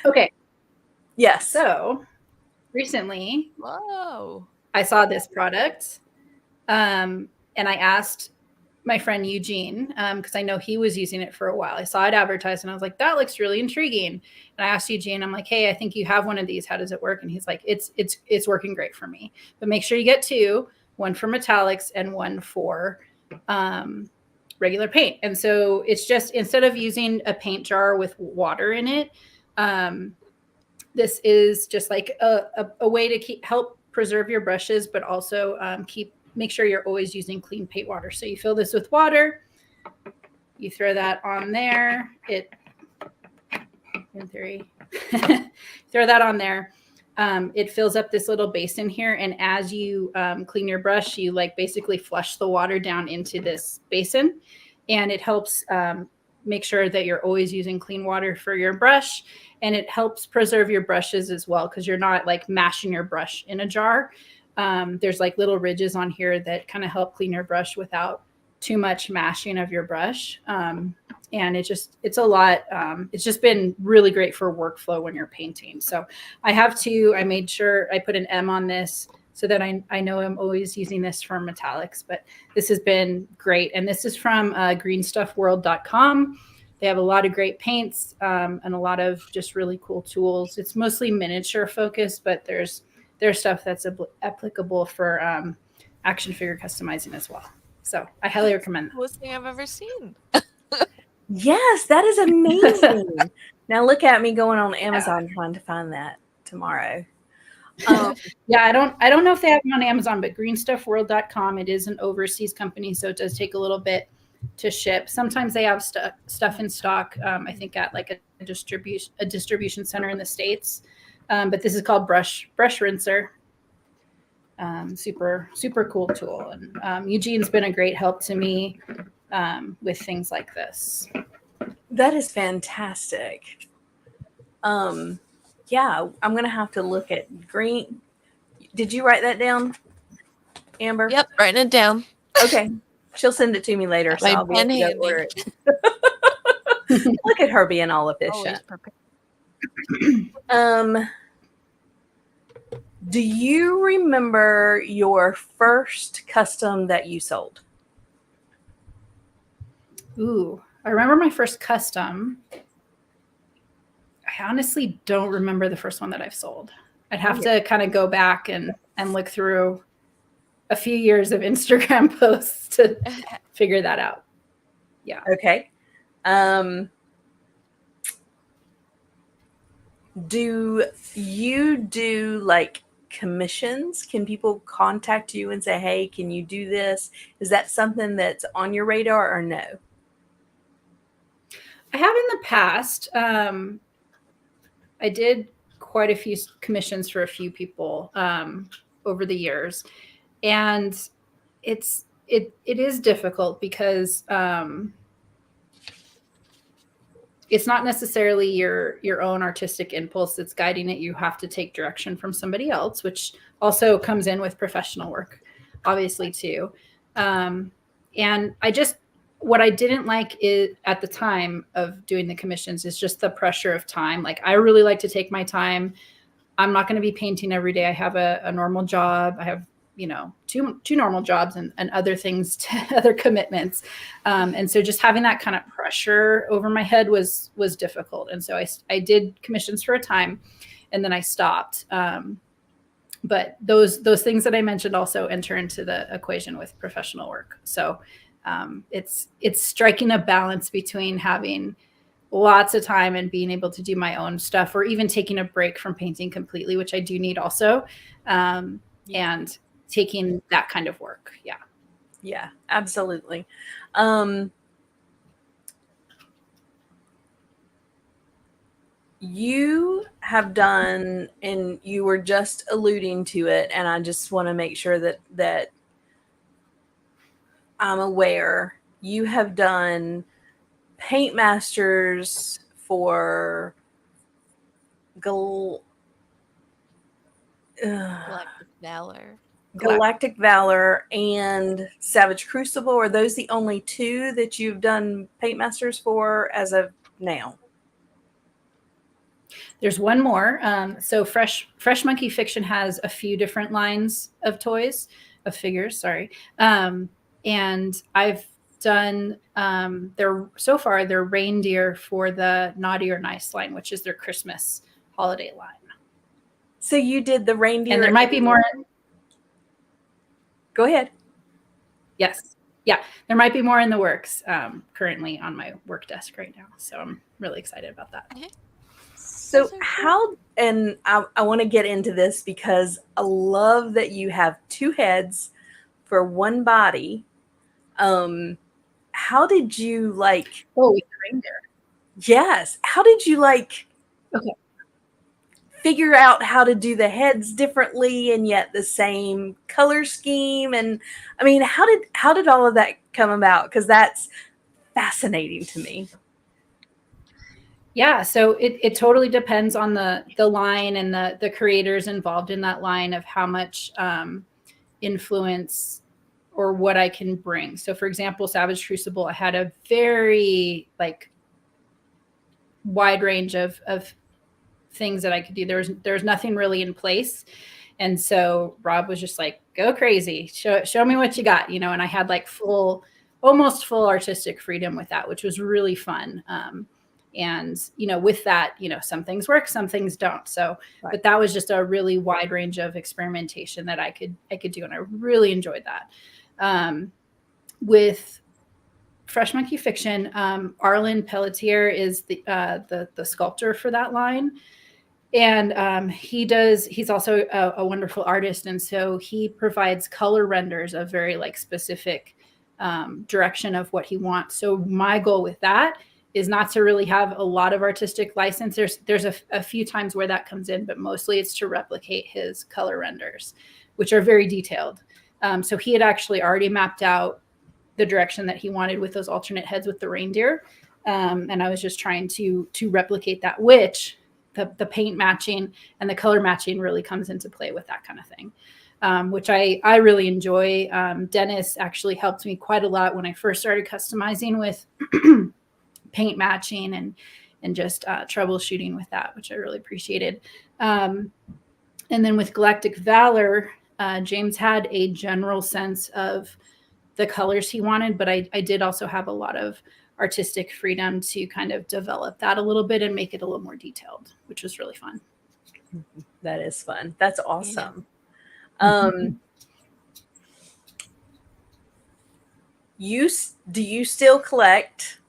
okay. Yes. So recently, Whoa. I saw this product, and I asked my friend Eugene, because I know he was using it for a while. I saw it advertised and I was like, that looks really intriguing. And I asked Eugene, I'm like, hey, I think you have one of these. How does it work? And he's like, it's working great for me. But make sure you get two, one for metallics and one for regular paint. And so it's just, instead of using a paint jar with water in it, this is just like a way to help preserve your brushes, but also make sure you're always using clean paint water. So you fill this with water, you throw that on there. In theory, throw that on there. It fills up this little basin here. And as you clean your brush, you like basically flush the water down into this basin, and it helps make sure that you're always using clean water for your brush. And it helps preserve your brushes as well, because you're not like mashing your brush in a jar. There's like little ridges on here that kind of help clean your brush without too much mashing of your brush. And it's a lot. It's just been really great for workflow when you're painting. So I have two. I made sure I put an M on this so that I know I'm always using this for metallics, but this has been great. And this is from greenstuffworld.com. They have a lot of great paints and a lot of just really cool tools. It's mostly miniature focused, but there's stuff that's applicable for action figure customizing as well. So I highly recommend that. Coolest thing I've ever seen. Yes, that is amazing. Now look at me going on Amazon trying to find that tomorrow. Yeah, I don't know if they have them on Amazon, but greenstuffworld.com, it is an overseas company, so it does take a little bit to ship. Sometimes they have stuff in stock, I think at like a distribution center in the States. But this is called Brush Rinser. Super cool tool. And Eugene's been a great help to me with things like this. That is fantastic. Yeah, yeah, I'm gonna have to look at green. Did you write that down, Amber? Yep, writing it down. Okay. She'll send it to me later, Got so my I'll be pen able to go handy. order it. Look at her being all Always efficient. prepared. Do you remember your first custom that you sold? Ooh, I remember my first custom. I honestly don't remember the first one that I've sold. I'd have to kind of go back and look through a few years of Instagram posts to figure that out. Yeah. Okay. Do you do like commissions? Can people contact you and say, hey, can you do this? Is that something that's on your radar or no? I have in the past. I did quite a few commissions for a few people over the years, and it is difficult because it's not necessarily your own artistic impulse that's guiding it. You have to take direction from somebody else, which also comes in with professional work, obviously too. And what I didn't like is at the time of doing the commissions is just the pressure of time. Like I really like to take my time. I'm not going to be painting every day. I have a normal job. I have, two normal jobs and other things, other commitments. And so just having that kind of pressure over my head was difficult. And so I did commissions for a time and then I stopped. But those things that I mentioned also enter into the equation with professional work. So it's striking a balance between having lots of time and being able to do my own stuff, or even taking a break from painting completely, which I do need also, and taking that kind of work. Yeah. Yeah, absolutely. You have done, and you were just alluding to it, and I just want to make sure that I'm aware. You have done paint masters for Galactic Valor. Galactic Valor and Savage Crucible. Are those the only two that you've done paint masters for as of now? There's one more. So Fresh Monkey Fiction has a few different lines of toys, of figures, sorry. And I've done their reindeer for the Naughty or Nice line, which is their Christmas holiday line. So you did the reindeer. And there might be more. Go ahead. Yes. Yeah. There might be more in the works currently on my work desk right now. So I'm really excited about that. Okay. So how, and I want to get into this because I love that you have two heads for one body. How did you like? Oh, with the reindeer. Yes. How did you like? Okay. Figure out how to do the heads differently and yet the same color scheme? And I mean, how did all of that come about? Because that's fascinating to me. Yeah, so it totally depends on the line and the creators involved in that line of how much influence or what I can bring. So for example, Savage Crucible, I had a very wide range of things that I could do. There's nothing really in place. And so Rob was just like, go crazy, show me what you got, and I had almost full artistic freedom with that, which was really fun. And, with that, some things work, some things don't. So, right. But that was just a really wide range of experimentation that I could do. And I really enjoyed that. With Fresh Monkey Fiction, Arlen Pelletier is the sculptor for that line. And he's also a wonderful artist. And so he provides color renders of very specific direction of what he wants. So my goal with that is not to really have a lot of artistic license. There's a few times where that comes in, but mostly it's to replicate his color renders, which are very detailed. So he had actually already mapped out the direction that he wanted with those alternate heads with the reindeer. And I was just trying to replicate that, which the paint matching and the color matching really comes into play with that kind of thing, which I really enjoy. Dennis actually helped me quite a lot when I first started customizing with paint matching and just troubleshooting with that, which I really appreciated. And then with Galactic Valor, James had a general sense of the colors he wanted, but I did also have a lot of artistic freedom to kind of develop that a little bit and make it a little more detailed, which was really fun. That is fun. That's awesome. Do you still collect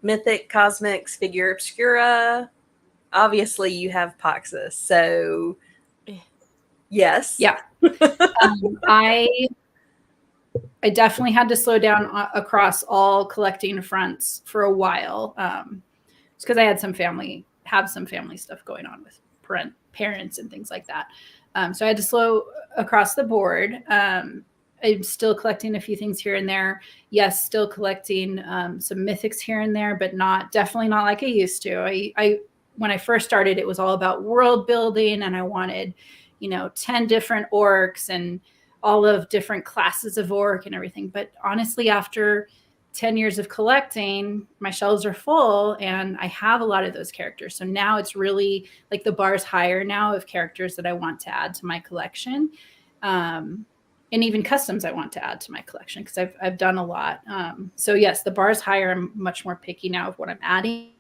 Mythic, Cosmics, Figure Obscura? Obviously, you have Poxus, so yes. Yeah. I definitely had to slow down across all collecting fronts for a while. It's because I had some family stuff going on with parents and things like that. So I had to slow across the board. I'm still collecting a few things here and there. Yes, still collecting some mythics here and there, but definitely not like I used to. When I first started, it was all about world building, and I wanted, 10 different orcs and all of different classes of orc and everything. But honestly, after 10 years of collecting, my shelves are full and I have a lot of those characters. So now it's really like the bar's higher now of characters that I want to add to my collection. And even customs I want to add to my collection because I've done a lot. So yes, the bar's higher. I'm much more picky now of what I'm adding.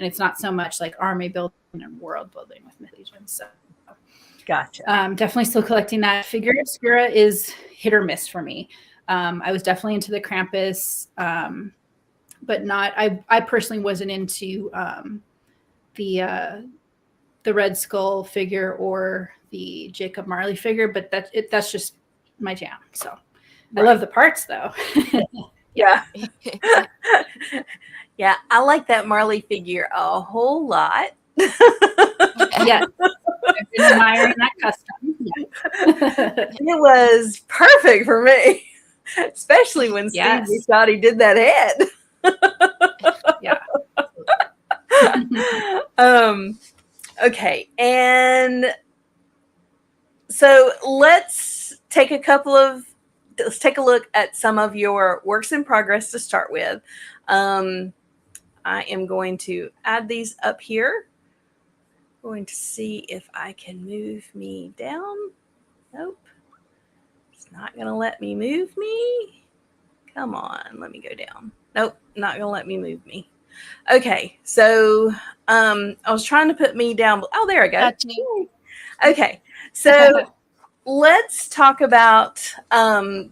And it's not so much like army building and world building with Myth Legion. So Gotcha. Definitely still collecting that. Figure Obscura is hit or miss for me. I was definitely into the Krampus, but not. I personally wasn't into the Red Skull figure or the Jacob Marley figure, but that's just my jam. So right. I love the parts though. Yeah. Yeah, I like that Marley figure a whole lot. Yes. I've been admiring that custom. It was perfect for me, especially when Steve Biscotti did that head. Yeah. Okay, and so let's take a look at some of your works in progress to start with. I am going to add these up here. Going to see if I can move me down. Nope. It's not going to let me move me. Come on, let me go down. Nope, not going to let me move me. Okay, so I was trying to put me down. Oh, there I go. Gotcha. Okay, so let's talk about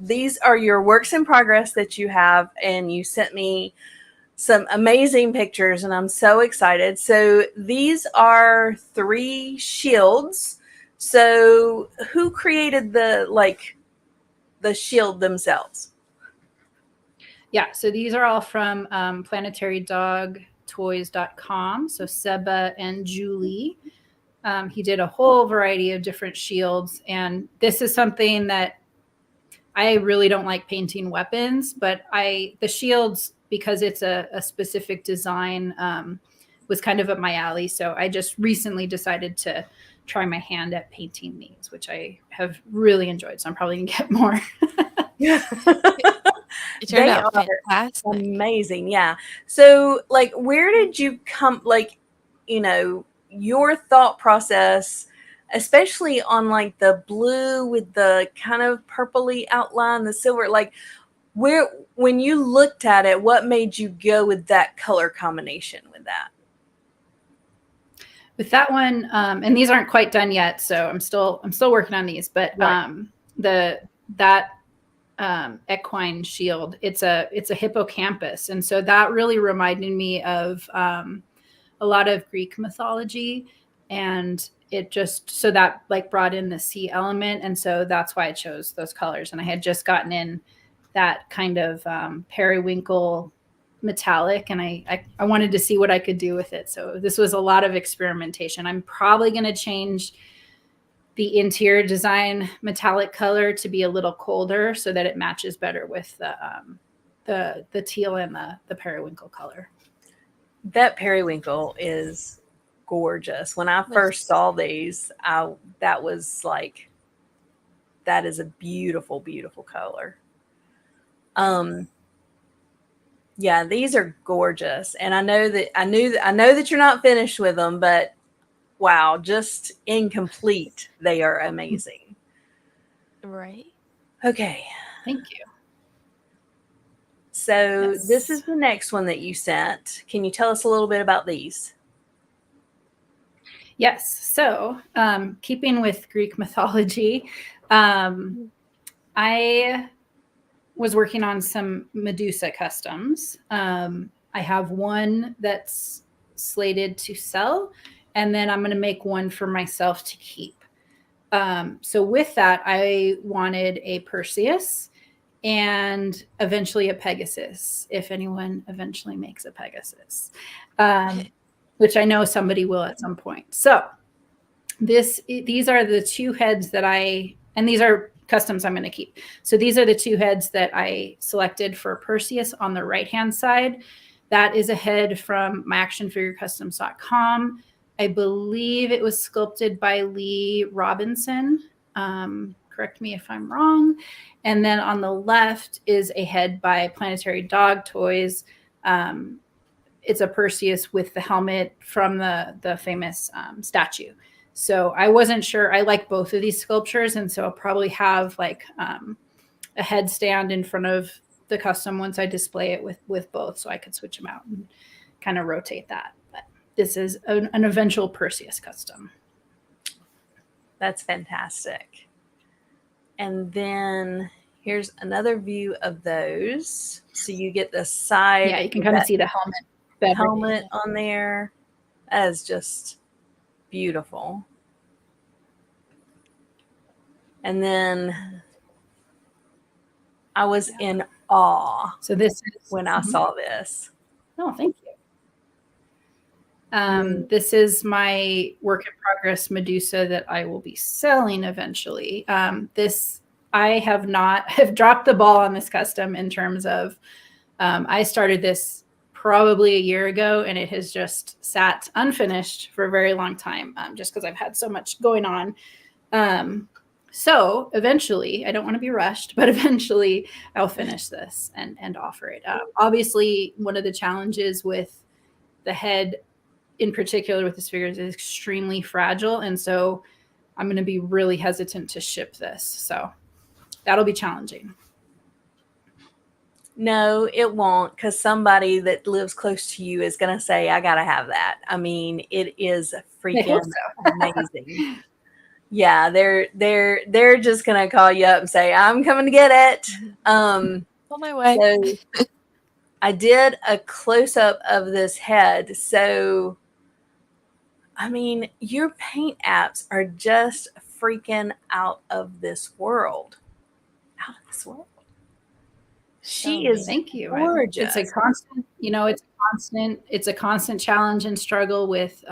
these are your works in progress that you have, and you sent me some amazing pictures, and I'm so excited. So these are 3 shields. So who created the shield themselves? Yeah, so these are all from PlanetaryDogToys.com. So Seba and Julie. He did a whole variety of different shields, and this is something that I really don't like painting weapons, but the shields, because it's a specific design, was kind of up my alley. So I just recently decided to try my hand at painting these, which I have really enjoyed. So I'm probably gonna get more. It turned out fantastic. Amazing. Yeah. So where did you come, your thought process, especially on the blue with the kind of purpley outline, the silver, when you looked at it, what made you go with that color combination with that? With that one, and these aren't quite done yet, so I'm still working on these, but right. that equine shield, it's a hippocampus, and so that really reminded me of a lot of Greek mythology, and it just so that brought in the sea element, and so that's why I chose those colors. And I had just gotten in that kind of periwinkle metallic, and I wanted to see what I could do with it. So this was a lot of experimentation. I'm probably going to change the interior design metallic color to be a little colder so that it matches better with the teal and the periwinkle color. That periwinkle is gorgeous. When I first saw these, that was like, that is a beautiful, beautiful color. Yeah, these are gorgeous. And I know that you're not finished with them, but wow, just incomplete. They are amazing. Right. Okay. Thank you. So Yes. this is the next one that you sent. Can you tell us a little bit about these? Yes. So, keeping with Greek mythology, I was working on some Medusa customs. I have one that's slated to sell, and then I'm going to make one for myself to keep. So with that, I wanted a Perseus and eventually a Pegasus, if anyone eventually makes a Pegasus, which I know somebody will at some point. So these are the two heads that and these are customs I'm going to keep. So these are the two heads that I selected for Perseus on the right-hand side. That is a head from myactionfigurecustoms.com. I believe it was sculpted by Lee Robinson. Correct me if I'm wrong. And then on the left is a head by Planetary Dog Toys. It's a Perseus with the helmet from the famous statue. So I wasn't sure. I like both of these sculptures, and so I'll probably have like a headstand in front of the custom once I display it with both, so I could switch them out and kind of rotate that. But this is an eventual Perseus custom. That's fantastic. And then here's another view of those. So you get the side. Yeah, you can kind of see the helmet on there. That is just beautiful. And then I was in awe. So this is when I saw this. Oh, thank you. This is my work in progress Medusa that I will be selling eventually. I've dropped the ball on this custom in terms of I started this probably a year ago, and it has just sat unfinished for a very long time, just because I've had so much going on. So eventually, I don't want to be rushed, but eventually I'll finish this and offer it. Obviously, one of the challenges with the head in particular with this figure is extremely fragile. And so I'm going to be really hesitant to ship this. So that'll be challenging. No, it won't, because somebody that lives close to you is going to say, I got to have that. I mean, it is freaking amazing. Yeah, they're just going to call you up and say, I'm coming to get it. On my way. So I did a close-up of this head. So, I mean, your paint apps are just freaking out of this world. Out of this world. She is thank you. Gorgeous. It's a constant, it's a constant challenge and struggle with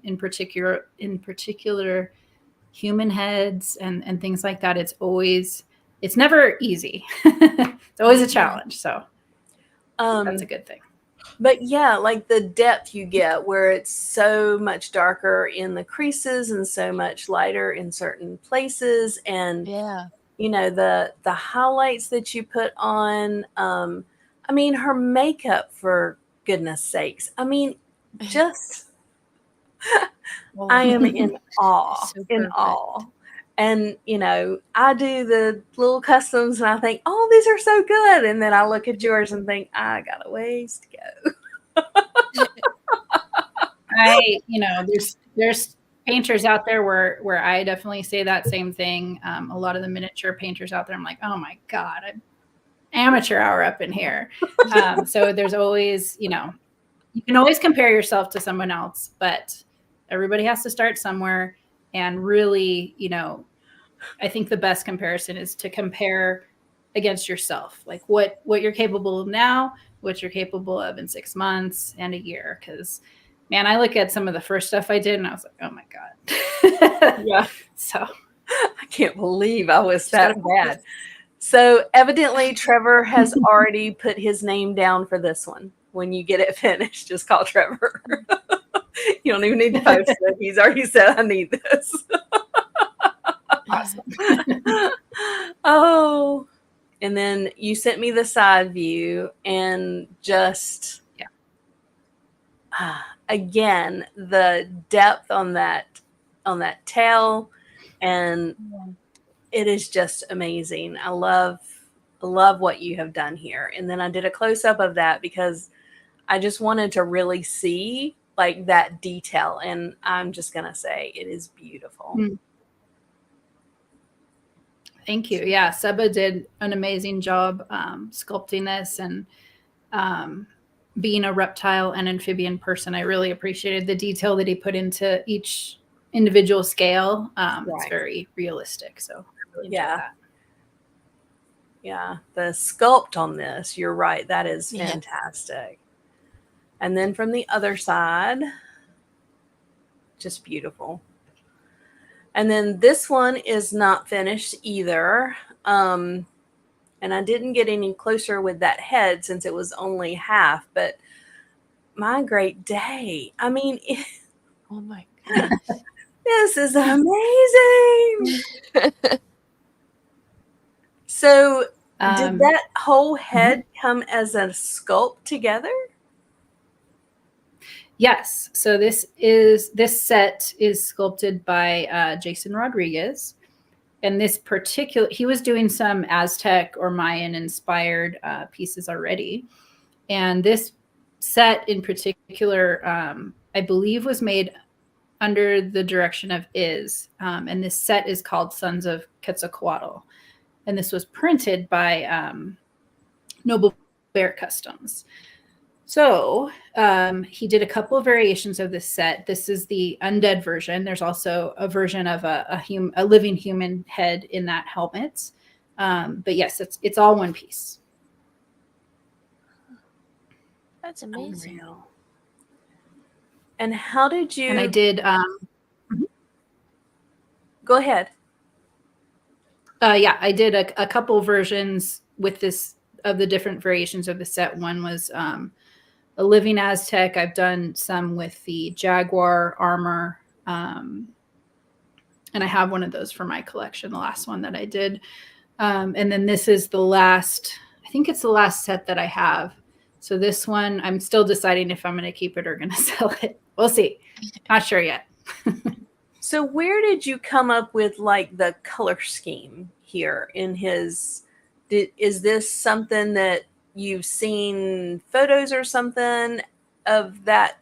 in particular human heads and things like that. It's never easy. It's always a challenge. So that's a good thing. But yeah, like the depth you get where it's so much darker in the creases and so much lighter in certain places. And yeah, you know, the highlights that you put on, I mean, her makeup, for goodness sakes. I mean, just, I am in awe, And, you know, I do the little customs and I think, oh, these are so good. And then I look at yours and think, I got a ways to go. There's painters out there where I definitely say that same thing. A lot of the miniature painters out there, I'm like, oh my God, I'm amateur hour up in here. So there's always, you can always compare yourself to someone else, but everybody has to start somewhere. And really, I think the best comparison is to compare against yourself, like what you're capable of now, what you're capable of in 6 months and a year. Because man, I look at some of the first stuff I did and I was like, oh my God. Yeah. So I can't believe I was that bad. So evidently Trevor has already put his name down for this one. When you get it finished, just call Trevor. You don't even need to post it. He's already said I need this. Awesome. Oh, and then you sent me the side view, and just again, the depth on that tail, and it is just amazing. I love what you have done here. And then I did a close up of that because I just wanted to really see like that detail, and I'm just gonna say it is beautiful. Thank you. Yeah, Seba did an amazing job sculpting this, and being a reptile and amphibian person, I really appreciated the detail that he put into each individual scale. It's very realistic, so I really enjoyed that. Yeah, the sculpt on this, you're right, that is fantastic. And then from the other side, just beautiful. And then this one is not finished either. And I didn't get any closer with that head since it was only half, but my great day. I mean, oh my gosh. This is amazing. So did that whole head come as a sculpt together? Yes. So this set is sculpted by Jason Rodriguez. And this particular, he was doing some Aztec or Mayan inspired pieces already. And this set in particular, I believe was made under the direction of Iz. And this set is called Sons of Quetzalcoatl. And this was printed by Noble Bear Customs. So he did a couple of variations of this set. This is the undead version. There's also a version of a living human head in that helmet. But yes, it's all one piece. That's amazing. Unreal. And how did you? And I did. Go ahead. Yeah, I did a couple versions with this of the different variations of the set. One was a living Aztec. I've done some with the jaguar armor. And I have one of those for my collection, the last one that I did. And then this is the last, I think it's the last set that I have. So this one, I'm still deciding if I'm going to keep it or going to sell it. We'll see. Not sure yet. So where did you come up with like the color scheme here in his, is this something that you've seen photos or something of that,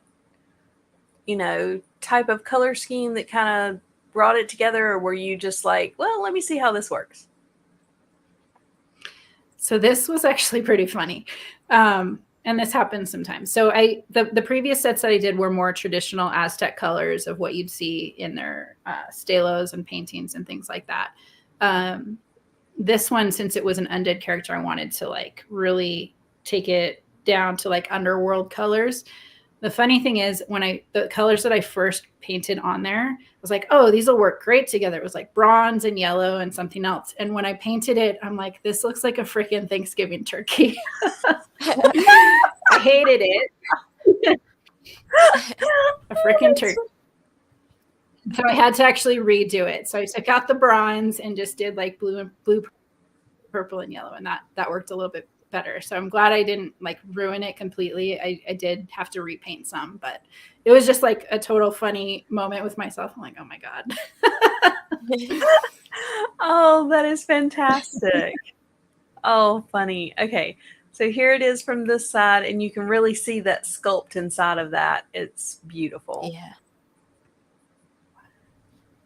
type of color scheme that kind of brought it together? Or were you just like, well, let me see how this works? So this was actually pretty funny. And this happens sometimes. So the previous sets that I did were more traditional Aztec colors of what you'd see in their stelos and paintings and things like that. This one, since it was an undead character, I wanted to like really take it down to like underworld colors. The funny thing is the colors that I first painted on there, I was like, oh, these will work great together. It was like bronze and yellow and something else. And when I painted it, I'm like, this looks like a freaking Thanksgiving turkey. I hated it. A freaking turkey. So I had to actually redo it. So I took out the bronze and just did like blue, purple, and yellow. And that worked a little bit better. So I'm glad I didn't like ruin it completely. I did have to repaint some, but it was just like a total funny moment with myself. I'm like, oh my God. Oh, that is fantastic. Oh, funny. Okay. So here it is from this side, and you can really see that sculpt inside of that. It's beautiful. Yeah.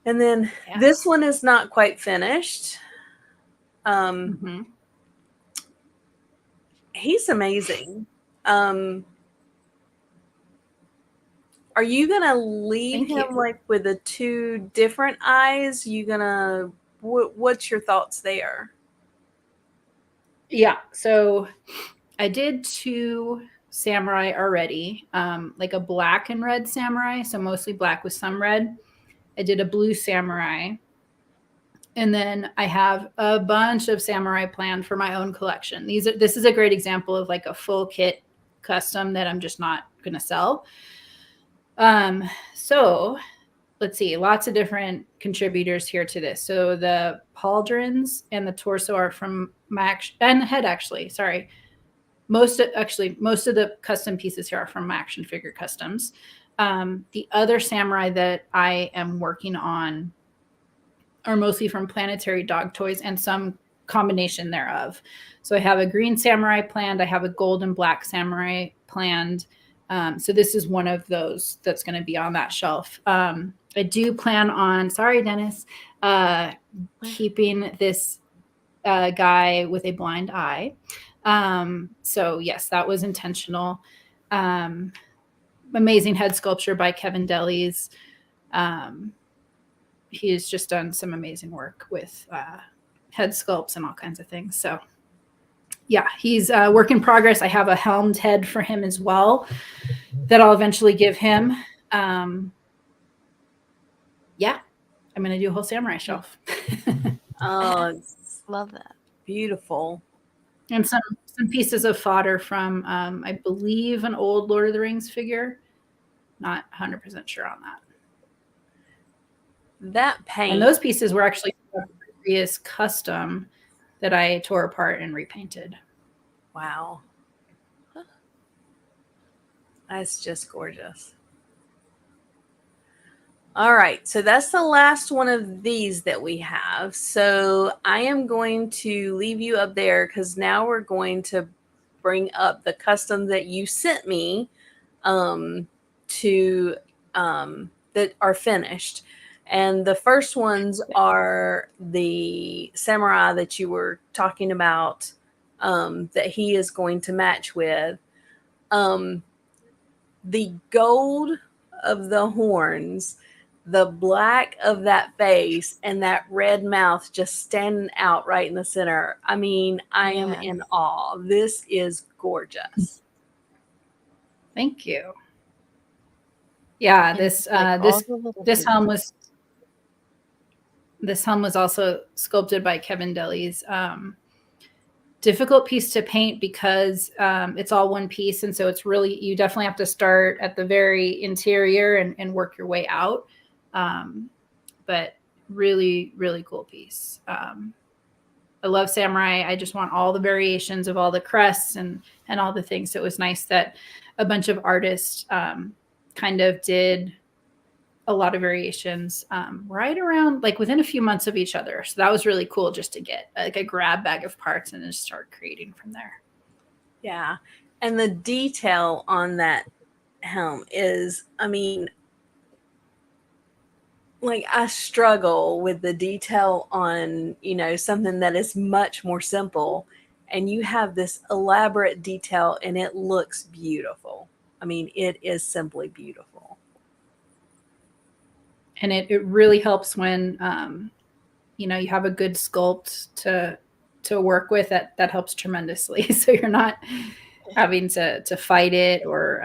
And then this one is not quite finished. He's amazing. Are you gonna leave him like with the two different eyes? What's your thoughts there? Yeah. So I did 2 samurai already, like a black and red samurai. So mostly black with some red. I did a blue samurai. And then I have a bunch of samurai planned for my own collection. This is a great example of like a full kit custom that I'm just not going to sell. So let's see, lots of different contributors here to this. So the pauldrons and the torso are from and the head, actually, sorry. Most of the custom pieces here are from my Action Figure Customs. The other samurai that I am working on are mostly from Planetary Dog Toys and some combination thereof. So I have a green samurai planned. I have a gold and black samurai planned. So this is one of those that's going to be on that shelf. I do plan on, sorry, Dennis, keeping this guy with a blind eye. So yes, that was intentional. Amazing head sculpture by Kevin Delis. He has just done some amazing work with head sculpts and all kinds of things. So yeah, he's a work in progress. I have a helmed head for him as well that I'll eventually give him. Yeah, I'm going to do a whole samurai shelf. Oh, it's Love that. beautiful. And some pieces of fodder from, I believe, an old Lord of the Rings figure. Not 100% sure on that. That paint. And those pieces were actually a previous custom that I tore apart and repainted. Wow. That's just gorgeous. All right, so that's the last one of these that we have. So I am going to leave you up there because now we're going to bring up the custom that you sent me that are finished. And the first ones are the samurai that you were talking about that he is going to match with. The gold of the horns, the black of that face, and that red mouth just standing out right in the center. I mean, I am in awe. This is gorgeous. Thank you. Yeah, And this like this helm was also sculpted by Kevin Delis. Difficult piece to paint because it's all one piece, and so it's really, you definitely have to start at the very interior and work your way out. But really, really cool piece. I love samurai. I just want all the variations of all the crests and all the things. So it was nice that a bunch of artists kind of did a lot of variations right around, like, within a few months of each other. So that was really cool, just to get like a grab bag of parts and then start creating from there. Yeah. And the detail on that helm is, I mean, like, I struggle with the detail on, something that is much more simple, and you have this elaborate detail and it looks beautiful. I mean, it is simply beautiful. And it really helps when, you have a good sculpt to work with. That helps tremendously. So you're not having to fight it or,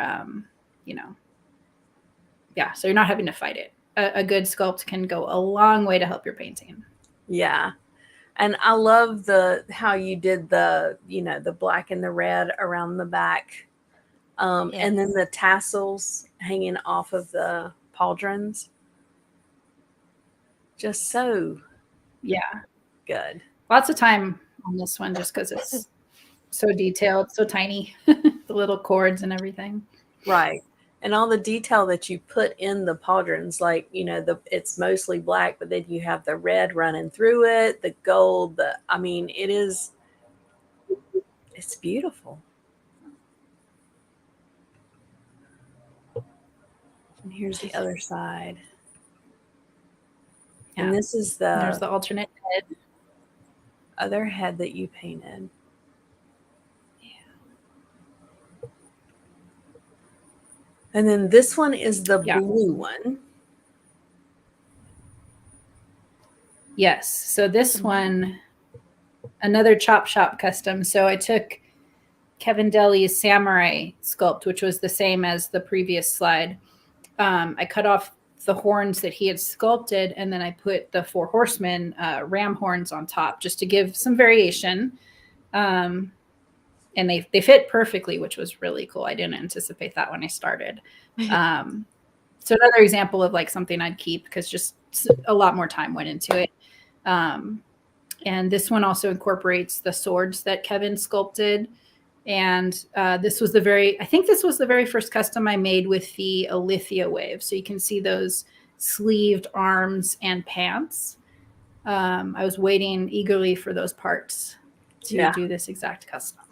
so you're not having to fight it. A good sculpt can go a long way to help your painting. Yeah. And I love how you did the black and the red around the back. And then the tassels hanging off of the pauldrons. Just so good. Lots of time on this one just because it's so detailed, so tiny, the little cords and everything. Right. And all the detail that you put in the pauldrons, like, it's mostly black, but then you have the red running through it, the gold, it's beautiful. And here's the other side. Yeah. And this is there's the alternate head. Other head that you painted. Yeah. And then this one is the blue one. Yes. So this one, another Chop Shop custom. So I took Kevin Delis' samurai sculpt, which was the same as the previous slide. I cut off the horns that he had sculpted, and then I put the 4 horsemen ram horns on top just to give some variation. And they fit perfectly, which was really cool. I didn't anticipate that when I started. So another example of like something I'd keep because just a lot more time went into it. And this one also incorporates the swords that Kevin sculpted. And this was I think this was the very first custom I made with the Alithia wave. So you can see those sleeved arms and pants. I was waiting eagerly for those parts to do this exact custom.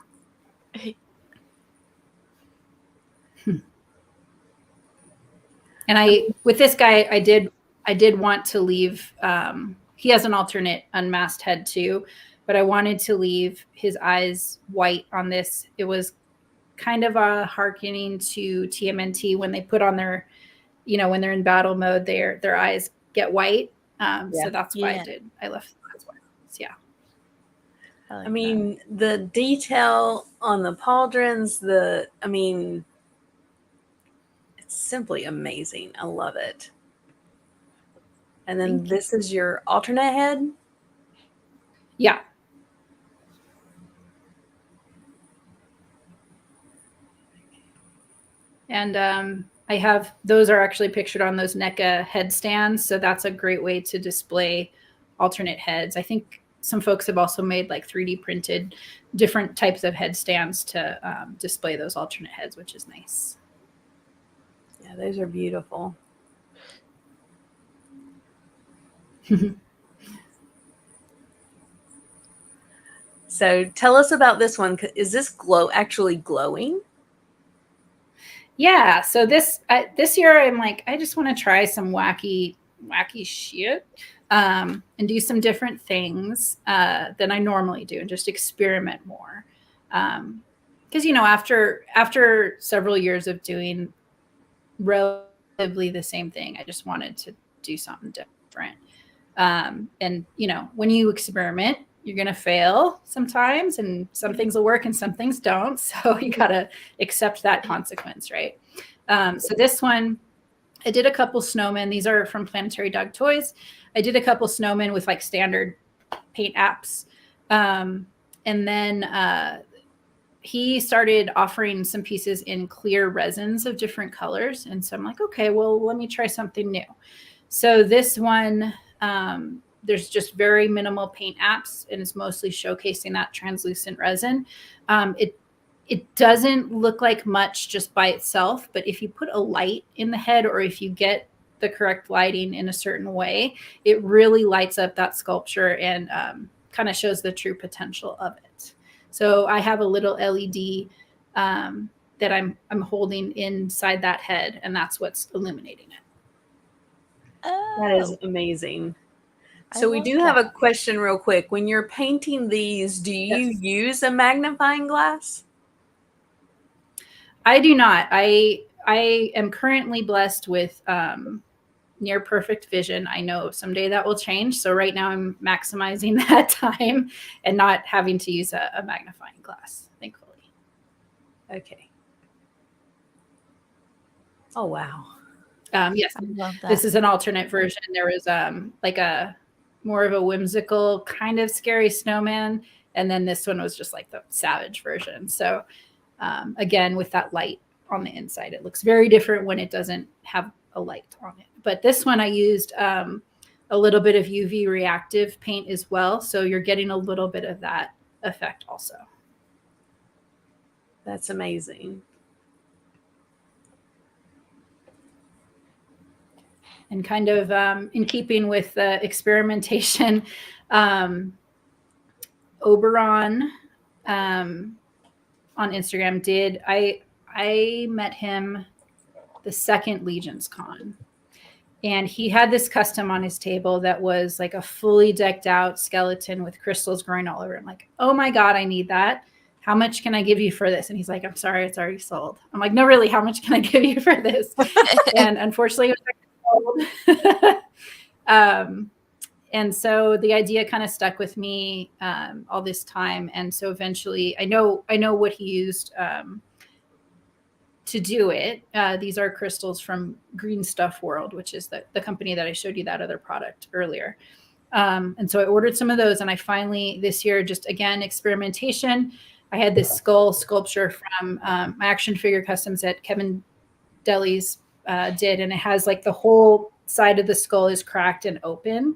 And with this guy, I did want to leave, he has an alternate unmasked head too, but I wanted to leave his eyes white on this. It was kind of a hearkening to TMNT when they put on their, when they're in battle mode, their eyes get white. So that's why I left the eyes white. So, yeah. I mean, the detail on the pauldrons, it's simply amazing. I love it. And then this is your alternate head? Yeah. And I have, those are actually pictured on those NECA headstands. So that's a great way to display alternate heads. I think some folks have also made like 3D printed different types of headstands to display those alternate heads, which is nice. Yeah, those are beautiful. So tell us about this one. Is this actually glowing? Yeah. So this year I'm like, I just want to try some wacky shit and do some different things than I normally do and just experiment more. Because, after several years of doing relatively the same thing, I just wanted to do something different. And, when you experiment, you're going to fail sometimes and some things will work and some things don't. So you got to accept that consequence, right? So this one, I did a couple snowmen. These are from Planetary Dog Toys. I did a couple snowmen with like standard paint apps. And then he started offering some pieces in clear resins of different colors. And so I'm like, okay, well, let me try something new. So this one, there's just very minimal paint apps and it's mostly showcasing that translucent resin. It doesn't look like much just by itself, but if you put a light in the head or if you get the correct lighting in a certain way, it really lights up that sculpture and kind of shows the true potential of it. So I have a little LED that I'm holding inside that head, and that's what's illuminating it. Oh, that is amazing. So we do have a question real quick. When you're painting these, do you use a magnifying glass? I do not. I am currently blessed with near perfect vision. I know someday that will change. So right now I'm maximizing that time and not having to use a magnifying glass, thankfully. Okay. Oh, wow. Yes, this is an alternate version. There was like a more of a whimsical kind of scary snowman. And then this one was just like the savage version. So again, with that light on the inside, it looks very different when it doesn't have a light on it. But this one I used a little bit of UV reactive paint as well. So you're getting a little bit of that effect also. That's amazing. And kind of in keeping with the experimentation, Oberon on Instagram I met him the second Legions Con. And he had this custom on his table that was like a fully decked out skeleton with crystals growing all over. I'm like, oh my God, I need that. How much can I give you for this? And he's like, I'm sorry, it's already sold. I'm like, no, really, how much can I give you for this? And unfortunately, it was sold. And so the idea kind of stuck with me all this time. And so eventually I know what he used to do it. These are crystals from Green Stuff World, which is the company that I showed you that other product earlier. And so I ordered some of those, and I finally this year, just again, experimentation. I had this skull sculpture from my action figure customs at Kevin Deli's did, and it has like the whole side of the skull is cracked and open.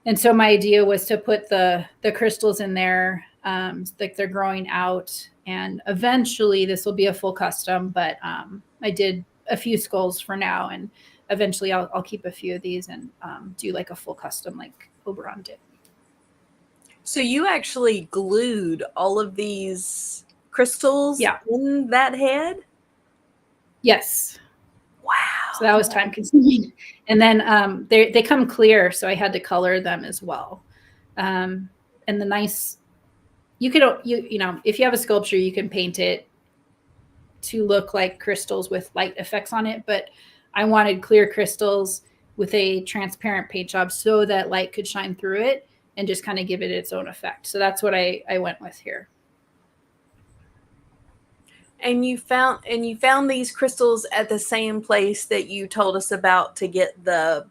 And so my idea was to put the crystals in there, like they're growing out, and eventually this will be a full custom. But I did a few skulls for now, and eventually I'll keep a few of these and do like a full custom like Oberon did. So you actually glued all of these crystals in that head? Yes. Wow. So that was time consuming. And then they come clear, so I had to color them as well. And the nice, you know, if you have a sculpture, you can paint it to look like crystals with light effects on it. But I wanted clear crystals with a transparent paint job so that light could shine through it and just kind of give it its own effect. So that's what I went with here. And you found these crystals at the same place that you told us about to get the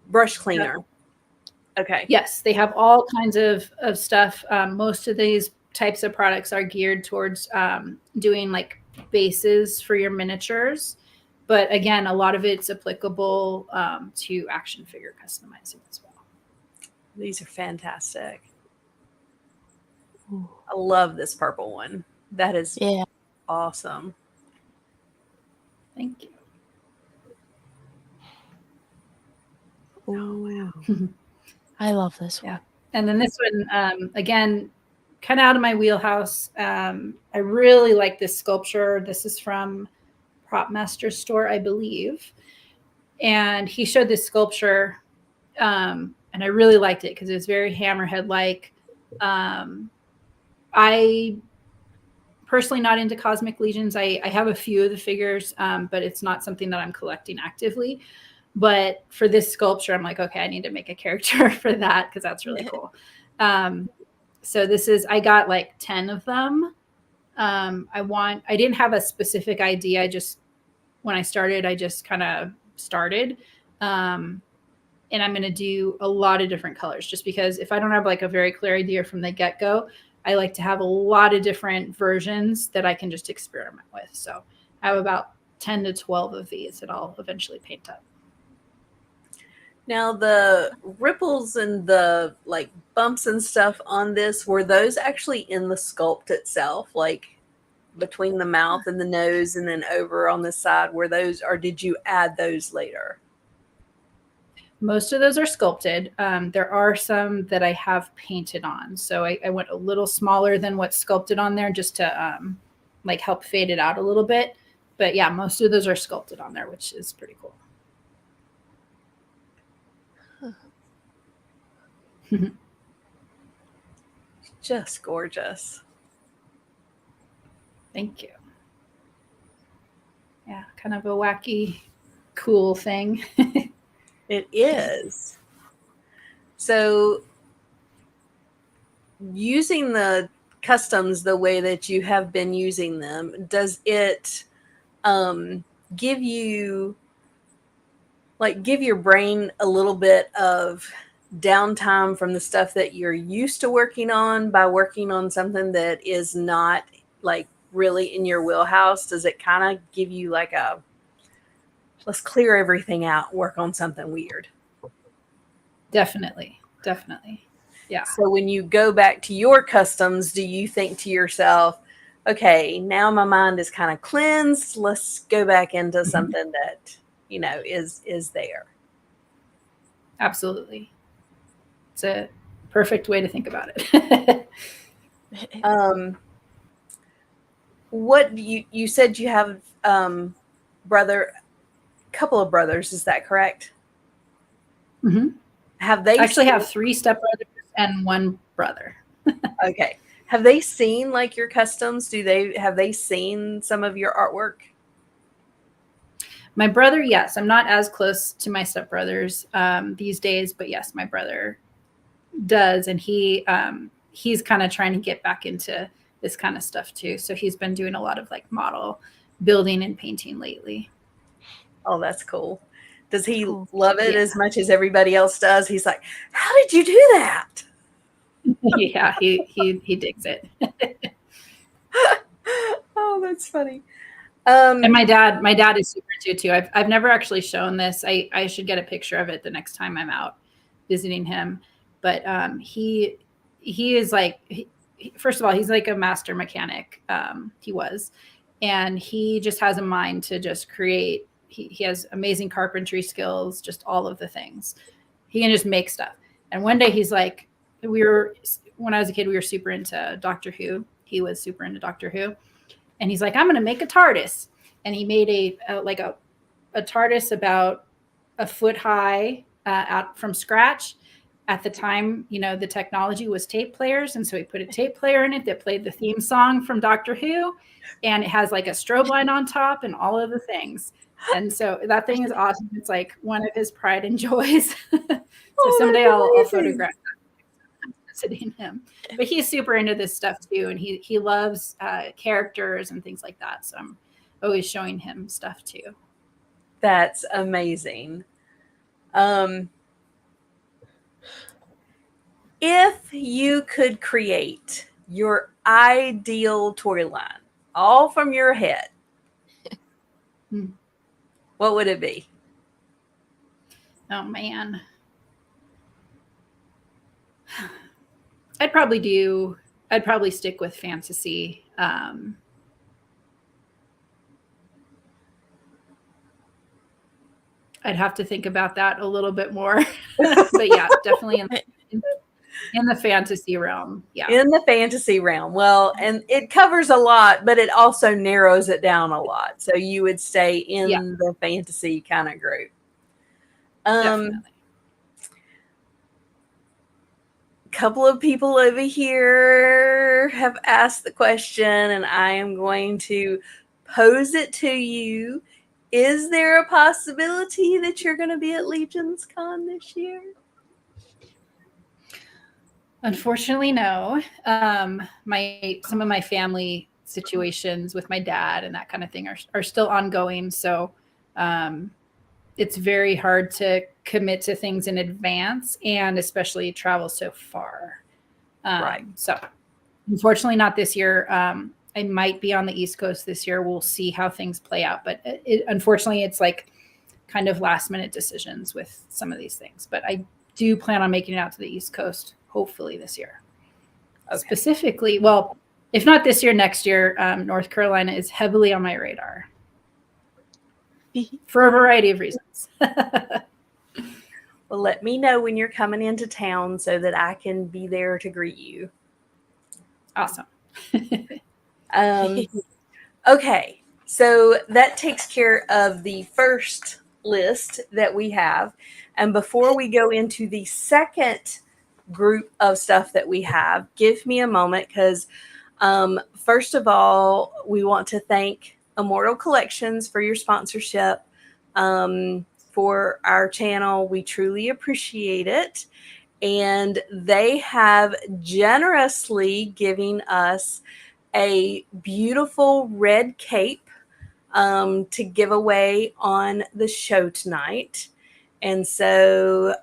brush cleaner. Yeah. Okay. Yes, they have all kinds of stuff. Most of these types of products are geared towards doing like bases for your miniatures. But again, a lot of it's applicable to action figure customizing as well. These are fantastic. Ooh. I love this purple one. That is awesome. Thank you. Oh, wow. I love this one. Yeah. And then this one, again, kind of out of my wheelhouse. I really like this sculpture. This is from Prop Master Store, I believe. And he showed this sculpture, and I really liked it because it was very Hammerhead-like. I personally not into cosmic legions. I have a few of the figures, but it's not something that I'm collecting actively. But for this sculpture, I'm like, okay, I need to make a character for that because that's really cool. So this is, I got like 10 of them. I didn't have a specific idea. When I started, I just kind of started. And I'm going to do a lot of different colors just because if I don't have like a very clear idea from the get-go, I like to have a lot of different versions that I can just experiment with. So I have about 10 to 12 of these that I'll eventually paint up. Now the ripples and the like bumps and stuff on this, were those actually in the sculpt itself? Like between the mouth and the nose and then over on the side, were those, or did you add those later? Most of those are sculpted. There are some that I have painted on. So I went a little smaller than what's sculpted on there just to like help fade it out a little bit. But yeah, most of those are sculpted on there, which is pretty cool. Huh. Just gorgeous. Thank you. Yeah, kind of a wacky, cool thing. It is. So using the customs the way that you have been using them, does it give your brain a little bit of downtime from the stuff that you're used to working on by working on something that is not like really in your wheelhouse? Does it kind of give you like a, let's clear everything out, work on something weird? Definitely. Yeah. So when you go back to your customs, do you think to yourself, okay, now my mind is kind of cleansed, let's go back into something that, you know, is there? Absolutely. It's a perfect way to think about it. What you said you have couple of brothers, is that correct? Mm-hmm. Have they have 3 stepbrothers and 1 brother? Okay. Have they seen like your customs? Have they seen some of your artwork? My brother, yes. I'm not as close to my stepbrothers these days, but yes, my brother does, and he's kind of trying to get back into this kind of stuff too. So he's been doing a lot of like model building and painting lately. Oh, that's cool. Does he love it as much as everybody else does? He's like, how did you do that? Yeah, he digs it. Oh, that's funny. And my dad is super into it too. I've never actually shown this. I should get a picture of it the next time I'm out visiting him. But he is like, first of all, he's like a master mechanic. He was, and he just has a mind to just create. He has amazing carpentry skills, just all of the things. He can just make stuff. And one day he's like, when I was a kid, we were super into Doctor Who. He was super into Doctor Who. And he's like, I'm going to make a TARDIS. And he made a TARDIS about a foot high out from scratch. At the time, the technology was tape players. And so he put a tape player in it that played the theme song from Doctor Who. And it has like a strobe line on top and all of the things. And so that thing is awesome. It's like one of his pride and joys. So someday I'll photograph that, visiting him. But he's super into this stuff too. And he loves characters and things like that. So I'm always showing him stuff too. That's amazing. If you could create your ideal toy line, all from your head, what would it be? Oh man. I'd probably stick with fantasy. I'd have to think about that a little bit more. But yeah, definitely in the fantasy realm. Yeah. In the fantasy realm. Well, and it covers a lot, but it also narrows it down a lot. So you would stay in the fantasy kind of group. Definitely. A couple of people over here have asked the question, and I am going to pose it to you. Is there a possibility that you're going to be at Legion's Con this year? Unfortunately, no. Some of my family situations with my dad and that kind of thing are still ongoing. So it's very hard to commit to things in advance, and especially travel so far. Right. So unfortunately not this year. I might be on the East Coast this year. We'll see how things play out. But unfortunately, it's like kind of last minute decisions with some of these things. But I do plan on making it out to the East Coast, hopefully this year. Okay. Specifically, well, if not this year, next year, North Carolina is heavily on my radar for a variety of reasons. Well, let me know when you're coming into town so that I can be there to greet you. Awesome. Okay, so that takes care of the first list that we have. And before we go into the second group of stuff that we have, give me a moment, because first of all, we want to thank Immortal Collections for your sponsorship for our channel. We truly appreciate it. And they have generously given us a beautiful red cape to give away on the show tonight. And so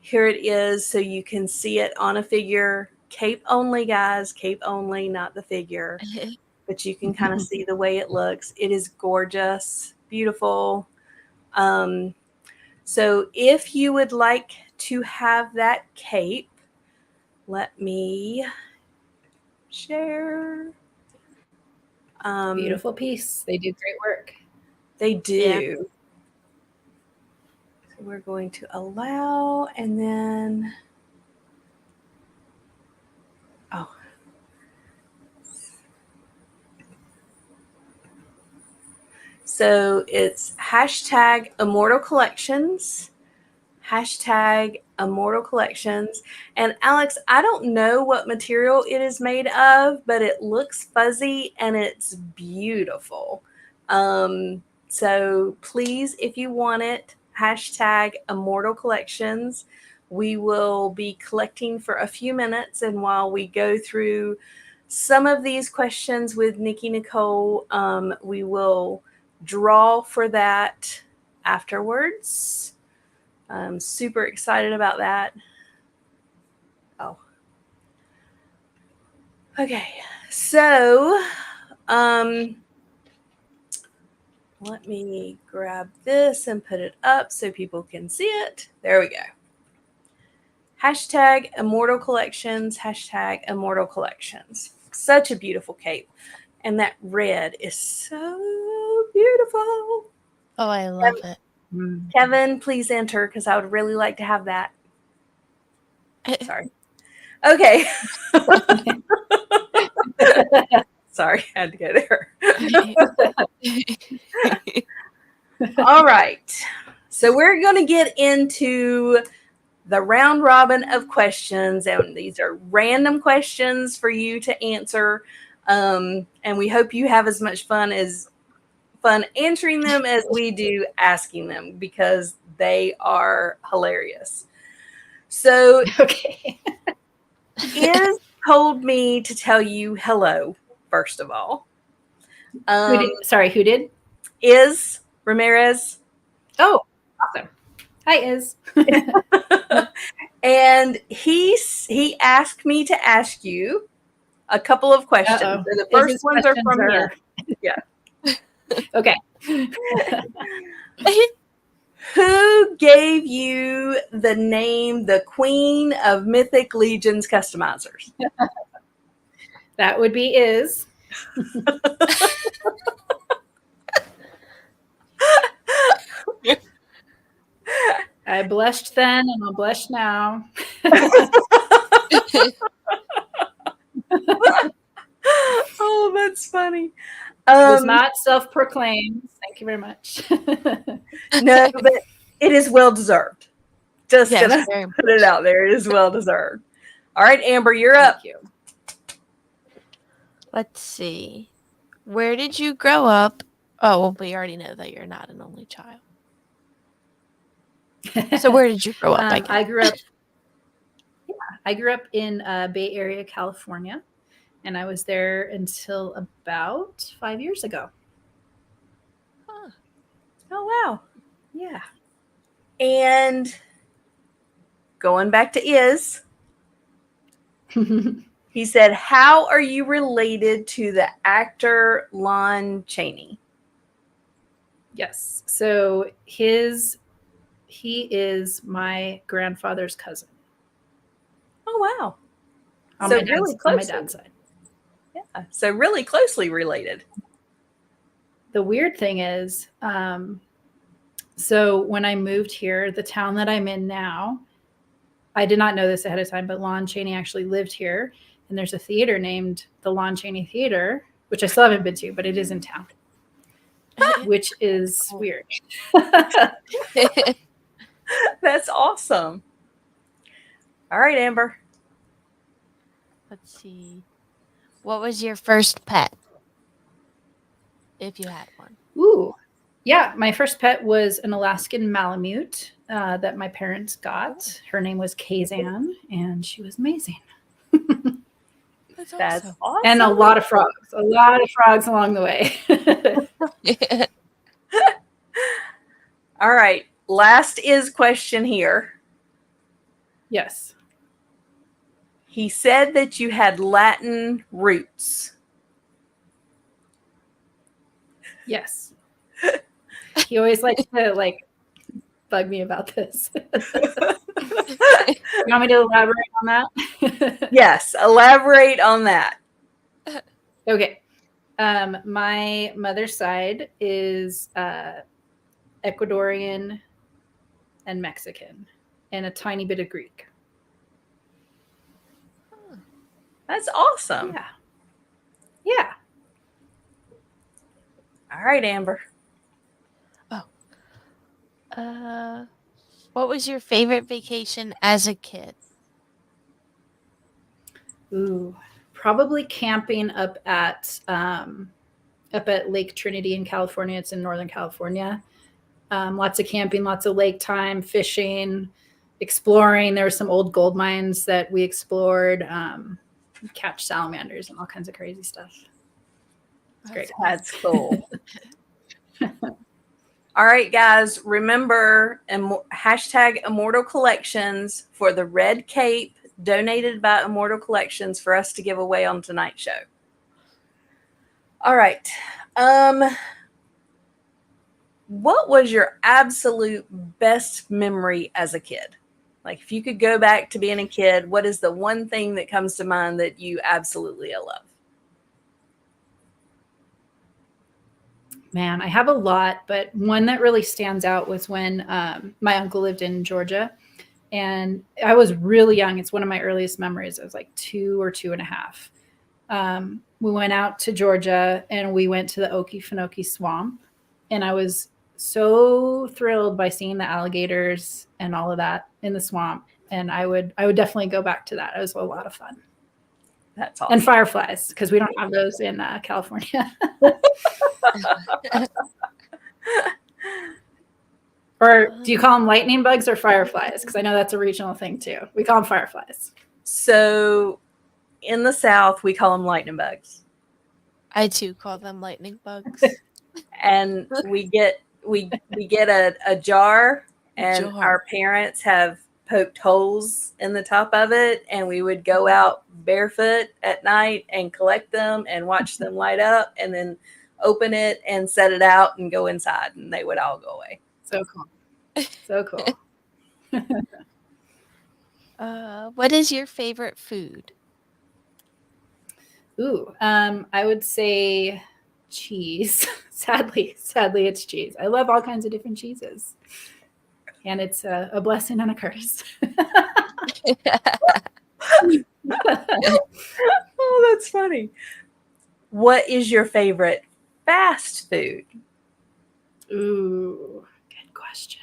here it is, so you can see it on a figure. Cape only, guys. Cape only, not the figure. But you can kind of see the way it looks. It is gorgeous, beautiful. So if you would like to have that cape, let me share. Beautiful piece. They do great work. They do. Yeah. So we're going to allow, and then, oh. So it's hashtag Immortal Collections, hashtag Immortal Collections. And Alex, I don't know what material it is made of, but it looks fuzzy and it's beautiful. So please, if you want it, hashtag Immortal Collections. We will be collecting for a few minutes, and while we go through some of these questions with Nikki Nikole, we will draw for that afterwards. I'm super excited about that. Oh. Okay. So, let me grab this and put it up so people can see it. There we go. Hashtag Immortal Collections. Hashtag Immortal Collections. Such a beautiful cape. And that red is so beautiful. Oh, I love it. Kevin, please enter because I would really like to have that. Sorry. Okay. Sorry, I had to go there. All right. So we're going to get into the round robin of questions, and these are random questions for you to answer. And we hope you have as much fun answering them as we do asking them, because they are hilarious. So, Okay. Iz told me to tell you hello, first of all. Who did? Iz Ramirez. Oh, awesome. Hi, Iz. And he asked me to ask you a couple of questions. Uh-oh. And the first ones are from him. Yeah. Okay. Who gave you the name the Queen of Mythic Legions Customizers? That would be Iz. I blushed then and I'll blush now. Oh, that's funny. It was not self-proclaimed. Thank you very much. No, but it is well deserved. Just Yes, gonna very put it out there. It is well deserved. All right, Amber, you're up. Thank you. Let's see. Where did you grow up? Oh, well, we already know that you're not an only child. So where did you grow up? I grew up in Bay Area, California, and I was there until about 5 years ago. Huh. Oh, wow. Yeah. And going back to Iz, he said, how are you related to the actor Lon Chaney? Yes. So he is my grandfather's cousin. Oh, wow. On So my really on my closely. dad's side. Yeah. So really closely related. The weird thing is, so when I moved here, the town that I'm in now, I did not know this ahead of time, but Lon Chaney actually lived here. And there's a theater named the Lon Chaney Theater, which I still haven't been to, but it is in town, which is weird. That's awesome. All right, Amber. Let's see. What was your first pet? If you had one. Ooh. Yeah, my first pet was an Alaskan Malamute that my parents got. Her name was Kazan, and she was amazing. That's awesome. And a lot of frogs along the way. All right. Last is question here. Yes. He said that you had Latin roots. Yes. He always likes to bug me about this. You want me to elaborate on that? Yes, elaborate on that. Okay. My mother's side is Ecuadorian and Mexican, and a tiny bit of Greek. That's awesome. Yeah. Yeah. All right, Amber. What was your favorite vacation as a kid? Ooh, probably camping up at Lake Trinity in California. It's in Northern California. Lots of camping, lots of lake time, fishing, exploring. There were some old gold mines that we explored, catch salamanders and all kinds of crazy stuff. It's great. That's cool. All right, guys, remember hashtag Immortal Collections for the red cape donated by Immortal Collections for us to give away on tonight's show. All right. What was your absolute best memory as a kid? Like, if you could go back to being a kid, what is the one thing that comes to mind that you absolutely love? Man, I have a lot, but one that really stands out was when my uncle lived in Georgia, and I was really young. It's one of my earliest memories. I was like 2 or 2.5. We went out to Georgia and we went to the Okefenokee Swamp, and I was so thrilled by seeing the alligators and all of that in the swamp. And I would definitely go back to that. It was a lot of fun. That's awesome. And fireflies, because we don't have those in California. Or do you call them lightning bugs or fireflies? Because I know that's a regional thing too. We call them fireflies. So in the South, we call them lightning bugs. I too call them lightning bugs. And we get a jar, and our parents have poked holes in the top of it, and we would go out barefoot at night and collect them and watch them light up, and then open it and set it out and go inside, and they would all go away. So cool. So cool. What is your favorite food? Ooh, I would say cheese. Sadly, it's cheese. I love all kinds of different cheeses, and it's a blessing and a curse. Oh, that's funny. What is your favorite fast food? Ooh, good question.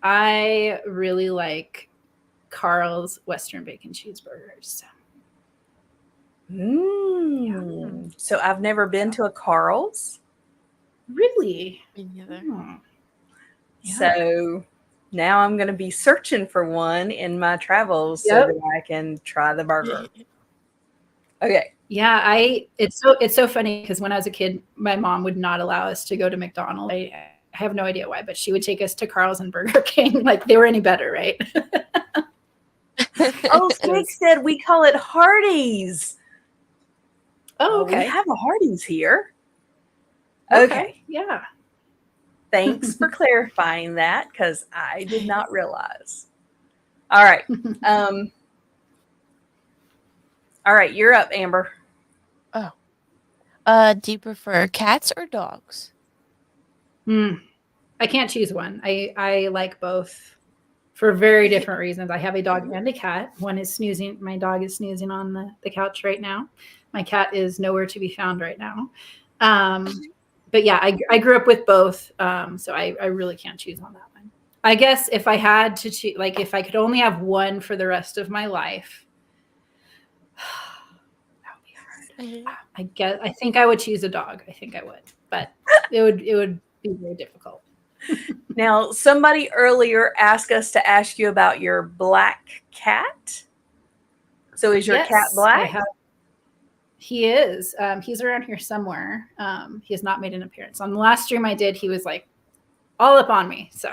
I really like Carl's Western Bacon Cheeseburgers. So I've never been to a Carl's. Really? Me neither. Yeah. So now I'm going to be searching for one in my travels so that I can try the burger. Okay. Yeah, it's so funny because when I was a kid, my mom would not allow us to go to McDonald's. I have no idea why, but she would take us to Carl's and Burger King like they were any better, right? Oh, Snake said we call it Hardee's. Oh, okay. We have a Hardee's here. Okay. Yeah. Thanks for clarifying that, because I did not realize. All right. All right, you're up, Amber. Oh. Do you prefer cats or dogs? I can't choose one. I like both for very different reasons. I have a dog and a cat. One is snoozing. My dog is snoozing on the couch right now. My cat is nowhere to be found right now. But yeah, I grew up with both. So I really can't choose on that one. I guess if I had to choose, like if I could only have one for the rest of my life, that would be hard. I think I would choose a dog. I think I would, but it would be very difficult. Now, somebody earlier asked us to ask you about your black cat. So is your cat black? He is. He's around here somewhere. He has not made an appearance. On the last stream I did, he was like all up on me. So,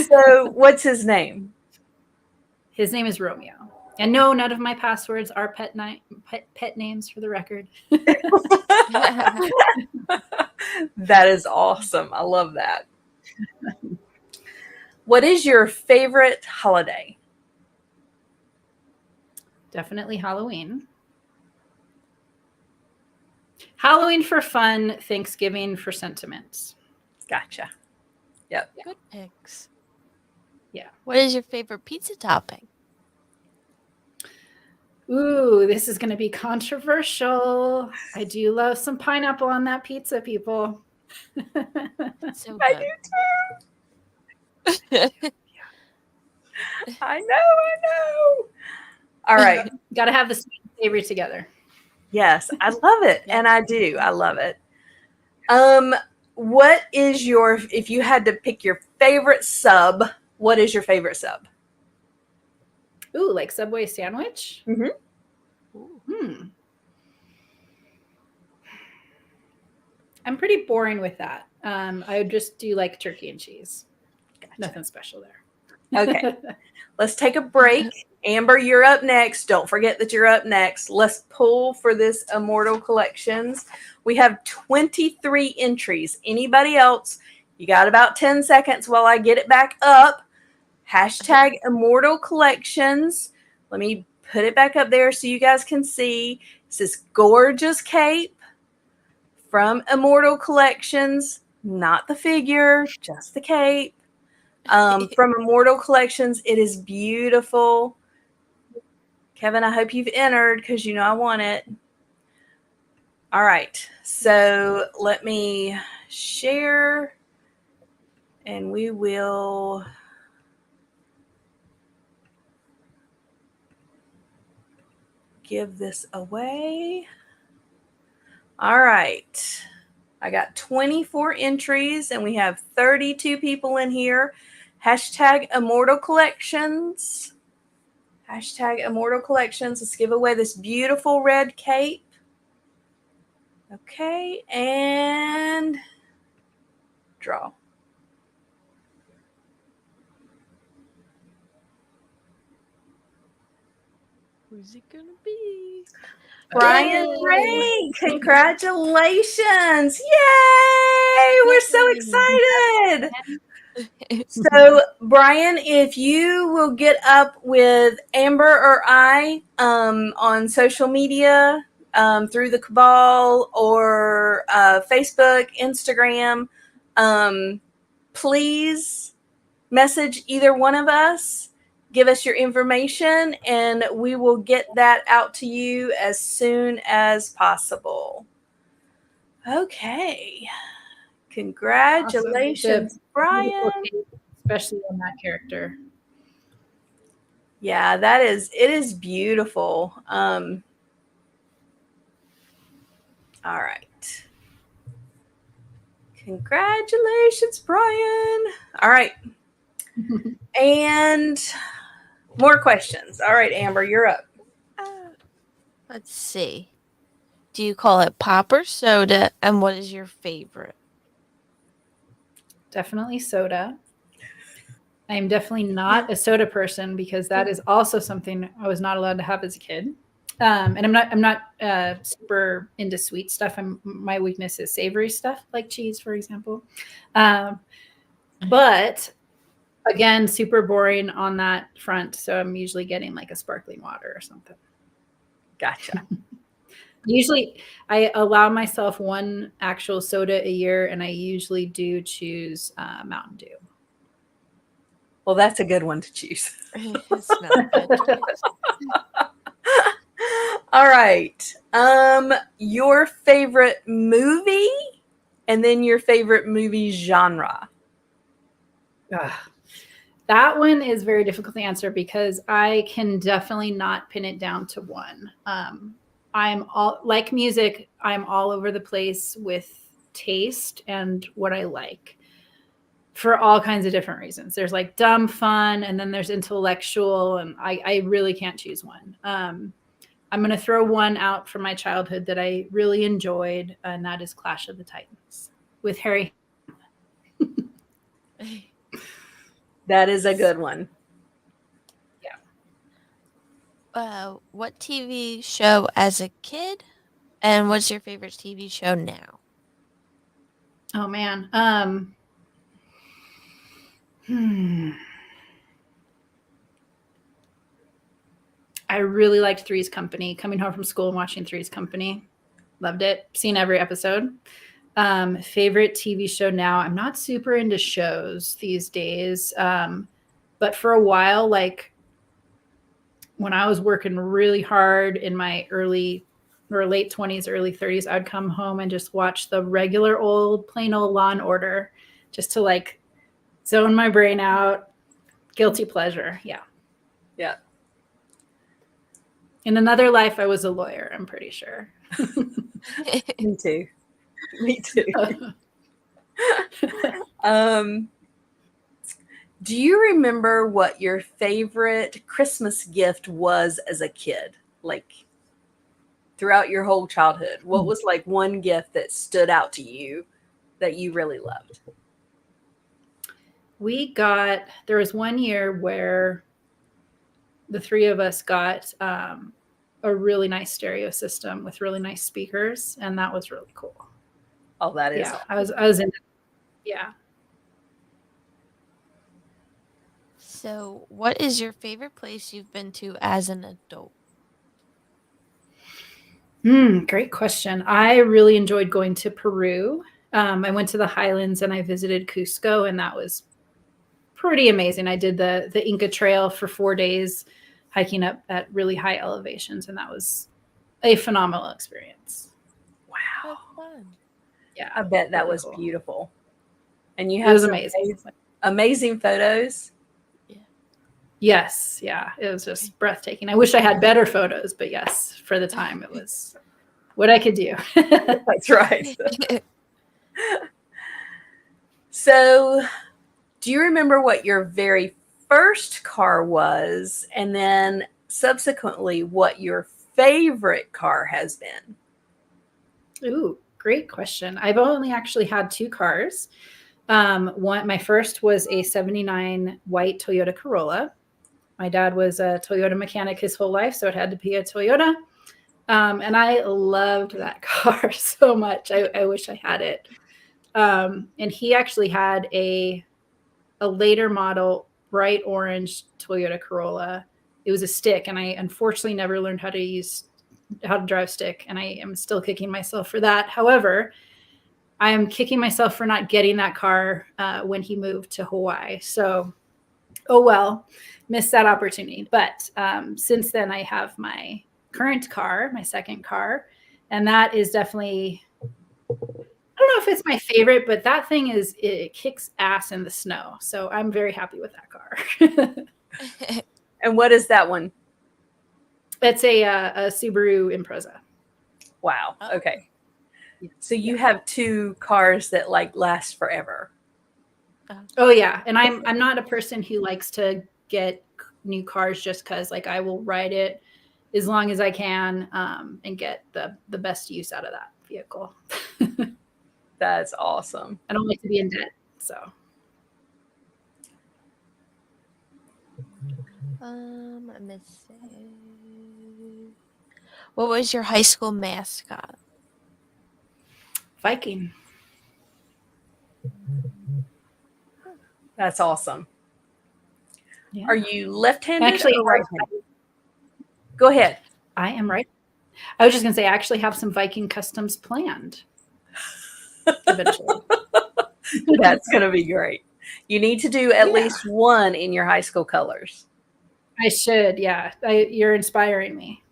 so what's his name? His name is Romeo. And no, none of my passwords are pet names for the record. That is awesome. I love that. What is your favorite holiday? Definitely Halloween. Halloween for fun, Thanksgiving for sentiments. Gotcha. Yep. Good picks. Yeah. What is your favorite pizza topping? Ooh, this is going to be controversial. I do love some pineapple on that pizza, people. So good. I do too. I know. All right. Got to have the sweet and savory together. Yes, I love it. And I do. I love it. What is if you had to pick your favorite sub, what is your favorite sub? Ooh, like Subway sandwich? Mm-hmm. I'm pretty boring with that. I would just do like turkey and cheese. Gotcha. Nothing special there. Okay. Let's take a break Amber, you're up next. Don't forget that you're up next. Let's pull for this Immortal Collections. We have 23 entries. Anybody else? You got about 10 seconds while I get it back up. Hashtag Immortal Collections. Let me put it back up there so you guys can see. It's this gorgeous cape from Immortal Collections. Not the figure, just the cape. From Immortal Collections. It is beautiful. Kevin, I hope you've entered because you know I want it. All right. So let me share and we will give this away. All right. I got 24 entries and we have 32 people in here. Hashtag Immortal Collections. Hashtag Immortal Collections. Let's give away this beautiful red cape. Okay, and draw. Who's it gonna be? Brian Ray, congratulations. Yay! We're so excited. So, Brian, if you will get up with Amber or I on social media through the Cabal or Facebook, Instagram, please message either one of us. Give us your information, and we will get that out to you as soon as possible. Okay. Congratulations, Awesome. Brian. Especially on that character. Yeah, it is beautiful. All right. Congratulations, Brian. All right. And more questions. All right, Amber, you're up. Let's see. Do you call it pop or soda? And what is your favorite? Definitely soda. I am definitely not a soda person because that is also something I was not allowed to have as a kid. And I'm not super into sweet stuff. My weakness is savory stuff like cheese, for example. But again, super boring on that front. So I'm usually getting like a sparkling water or something. Gotcha. Usually I allow myself one actual soda a year, and I usually do choose Mountain Dew. Well, that's a good one to choose. It's not good. All right. Your favorite movie and then your favorite movie genre. That one is very difficult to answer because I can definitely not pin it down to one. I'm all like music. I'm all over the place with taste and what I like for all kinds of different reasons. There's like dumb fun, and then there's intellectual, and I really can't choose one. I'm going to throw one out from my childhood that I really enjoyed, and that is Clash of the Titans with Harry. That is a good one. What TV show as a kid? And what's your favorite TV show now? Oh man. I really liked Three's Company. Coming home from school and watching Three's Company. Loved it. Seen every episode. Favorite TV show now. I'm not super into shows these days. But for a while, like when I was working really hard in my early or late 20s, early 30s, I'd come home and just watch the regular old, plain old Law and Order just to like zone my brain out. Guilty pleasure. Yeah. Yeah. In another life, I was a lawyer, I'm pretty sure. Me too. Me too. Do you remember what your favorite Christmas gift was as a kid? Like throughout your whole childhood? What was like one gift that stood out to you that you really loved? There was one year where the three of us got a really nice stereo system with really nice speakers, and that was really cool. Oh, that is Yeah, awesome. I was in. Yeah. So, what is your favorite place you've been to as an adult? Great question. I really enjoyed going to Peru. I went to the highlands and I visited Cusco, and that was pretty amazing. I did the Inca Trail for 4 days, hiking up at really high elevations, and that was a phenomenal experience. Wow. That's fun. Yeah, I bet that really was cool. beautiful. And you It have was some amazing. amazing photos. Yes, yeah, it was just breathtaking. I wish I had better photos, but yes, for the time, it was what I could do. That's right. So, do you remember what your very first car was, and then subsequently what your favorite car has been? Ooh, great question. I've only actually had 2 cars. My first was a 79 white Toyota Corolla. My dad was a Toyota mechanic his whole life, so it had to be a Toyota. And I loved that car so much. I wish I had it. And he actually had a later model bright orange Toyota Corolla. It was a stick, and I unfortunately never learned how to drive stick, and I am still kicking myself for that. However, I am kicking myself for not getting that car when he moved to Hawaii. So, oh well, missed that opportunity. But since then, I have my current car, my second car, and that is definitely, I don't know if it's my favorite, but that thing it kicks ass in the snow. So I'm very happy with that car. And what is that one? It's a Subaru Impreza. Wow. Oh. Okay. So you have 2 cars that like last forever. Oh yeah, and I'm not a person who likes to get new cars just because, like, I will ride it as long as I can and get the best use out of that vehicle. That's awesome. I don't like to be in debt, so. Let me see. What was your high school mascot? Viking. That's awesome. Yeah. Are you left-handed Actually, or right-handed? Go ahead. I am right. I was just gonna say I actually have some Viking customs planned eventually. That's going to be great. You need to do at least one in your high school colors. I should, yeah. You're inspiring me.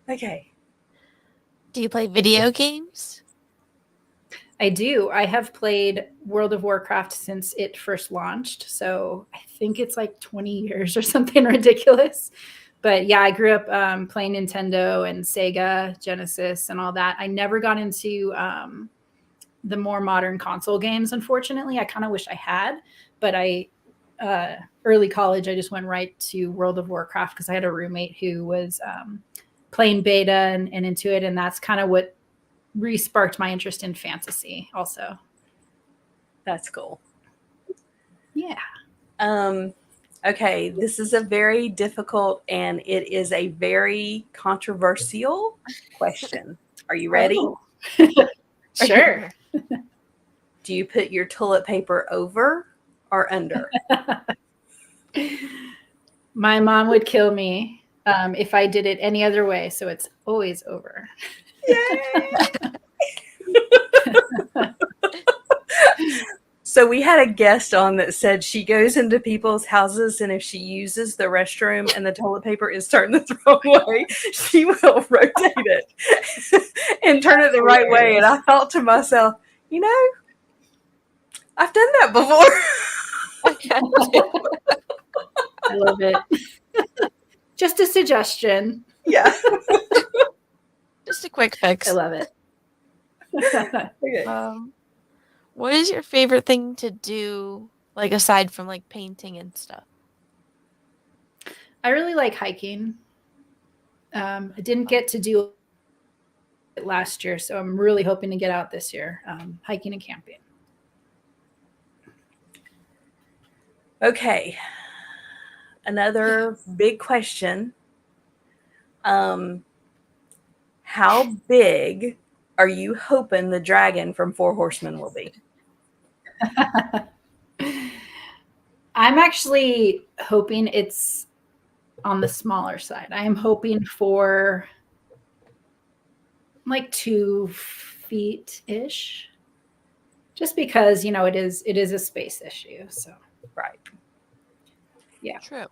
Okay. Do you play video games? I do. I have played World of Warcraft since it first launched. So I think it's like 20 years or something ridiculous. But yeah, I grew up playing Nintendo and Sega, Genesis, and all that. I never got into the more modern console games, unfortunately. I kind of wish I had. But early college, I just went right to World of Warcraft because I had a roommate who was playing beta and into it. And that's kind of what re-sparked my interest in fantasy also. That's cool. Yeah. Okay, this is a very difficult and it is a very controversial question. Are you ready? Oh. Sure. Do you put your toilet paper over or under? My mom would kill me if I did it any other way, so it's always over. Yay! So we had a guest on that said she goes into people's houses and if she uses the restroom and the toilet paper is turned the wrong way, she will rotate it and turn it the right way. And I thought to myself, you know, I've done that before. I love it. Just a suggestion. Yeah. Just a quick fix. I love it. Okay. What is your favorite thing to do, like aside from like painting and stuff? I really like hiking. I didn't get to do it last year, so I'm really hoping to get out this year, hiking and camping. Okay. Another big question. How big are you hoping the dragon from Four Horsemen will be? I'm actually hoping it's on the smaller side. I am hoping for like 2 feet ish, just because it is a space issue. So Right. yeah, True.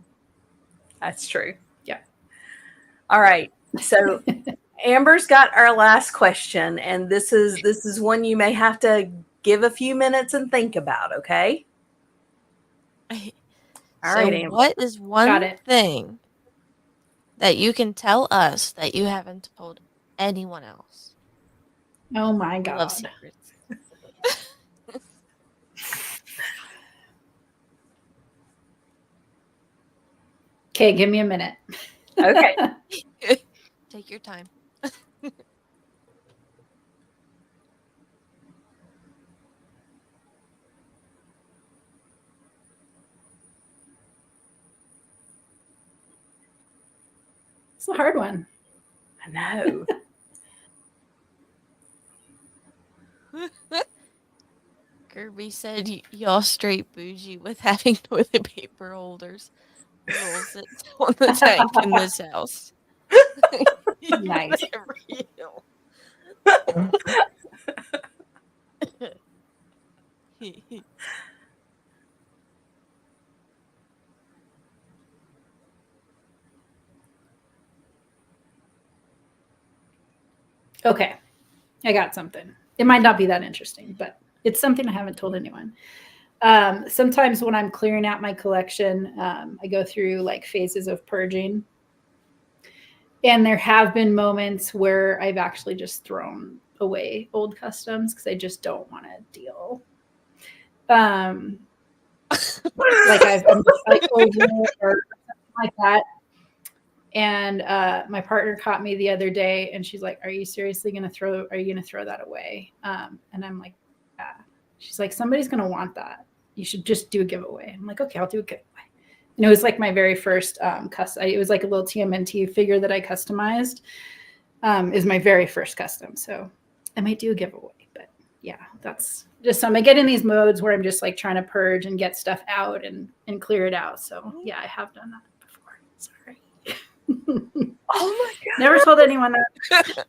That's true. yeah. All right. So Amber's got our last question, and this is one you may have to give a few minutes and think about, okay? All So, right, Amber. what is Got one it. thing that you can tell us that you haven't told anyone else? Oh my We love God. secrets. Okay, give me a minute. Okay. Take your time. It's a hard one. I know. Kirby said y'all straight bougie with having toilet paper holders. Rules it on the tank in this house. Nice. Real. Okay, I got something. It might not be that interesting, but it's something I haven't told anyone. Sometimes when I'm clearing out my collection, I go through like phases of purging. And there have been moments where I've actually just thrown away old customs because I just don't want to deal. Like I'm just like over it or something like that. And my partner caught me the other day, and she's like, "Are you seriously gonna throw? Are you gonna throw that away?" And I'm like, "Yeah." She's like, "Somebody's gonna want that. You should just do a giveaway." I'm like, "Okay, I'll do a giveaway." And it was like my very first it was like a little TMNT figure that I customized. Is my very first custom, so I might do a giveaway. But yeah, that's just some. I get in these modes where I'm just like trying to purge and get stuff out and clear it out. So yeah, I have done that before. Sorry. Oh my God. Never told anyone that.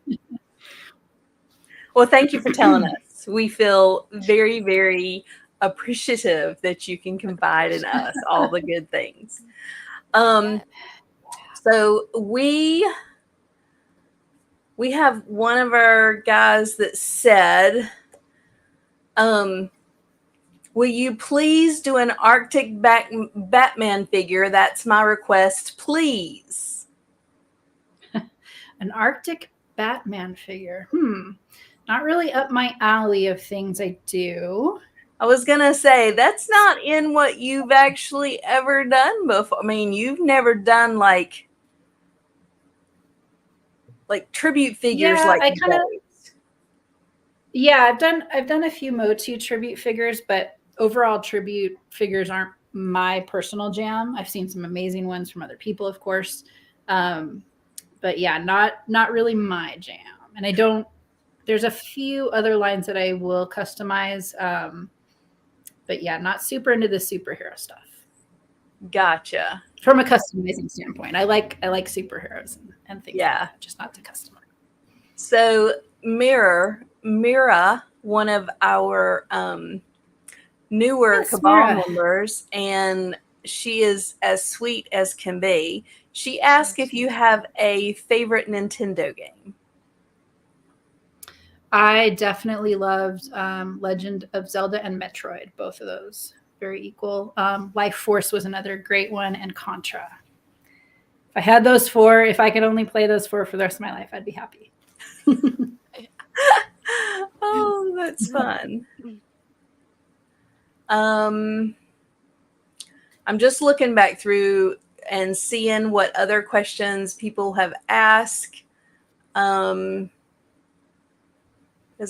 Well, thank you for telling us. We feel very, very appreciative that you can confide in us all the good things. Yeah. So we have one of our guys that said, will you please do an Arctic Batman figure? That's my request, please. An Arctic Batman figure. Not really up my alley of things I do. I was going to say, that's not in what you've actually ever done before. I mean, you've never done like tribute figures Yeah, like I kind of those. yeah, I've done a few Motu tribute figures, but overall tribute figures aren't my personal jam. I've seen some amazing ones from other people, of course. But yeah, not really my jam. And I don't there's a few other lines that I will customize. But yeah, not super into the superhero stuff. Gotcha. From a customizing standpoint. I like superheroes and things like that, just not to customize. So Mira, one of our newer Yes, Cabal Mira. members, and she is as sweet as can be. She asked if you have a favorite Nintendo game. I definitely loved Legend of Zelda and Metroid, both of those very equal. Life Force was another great one, and Contra. If I had those four, if I could only play those four for the rest of my life, I'd be happy. Oh, that's fun. I'm just looking back through and seeing what other questions people have asked. Because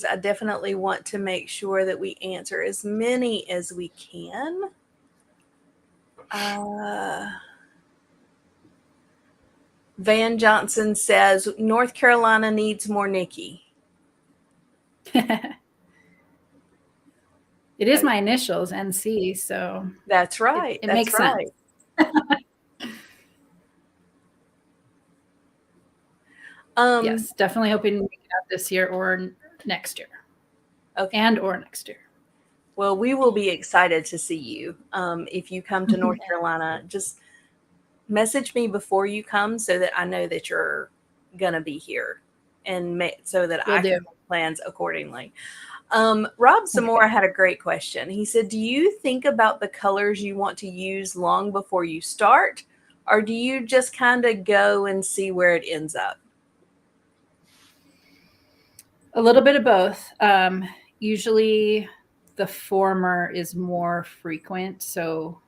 I definitely want to make sure that we answer as many as we can. Van Johnson says North Carolina needs more Nikki. It is my initials, NC, so that's right. It makes sense. Yes, definitely hoping to make it out this year or next year. Okay. And or next year. Well, we will be excited to see you. If you come to North Carolina, just message me before you come so that I know that you're going to be here and so that I can make plans accordingly. Rob Zamora had a great question. He said, do you think about the colors you want to use long before you start, or do you just kind of go and see where it ends up? A little bit of both. Usually the former is more frequent, so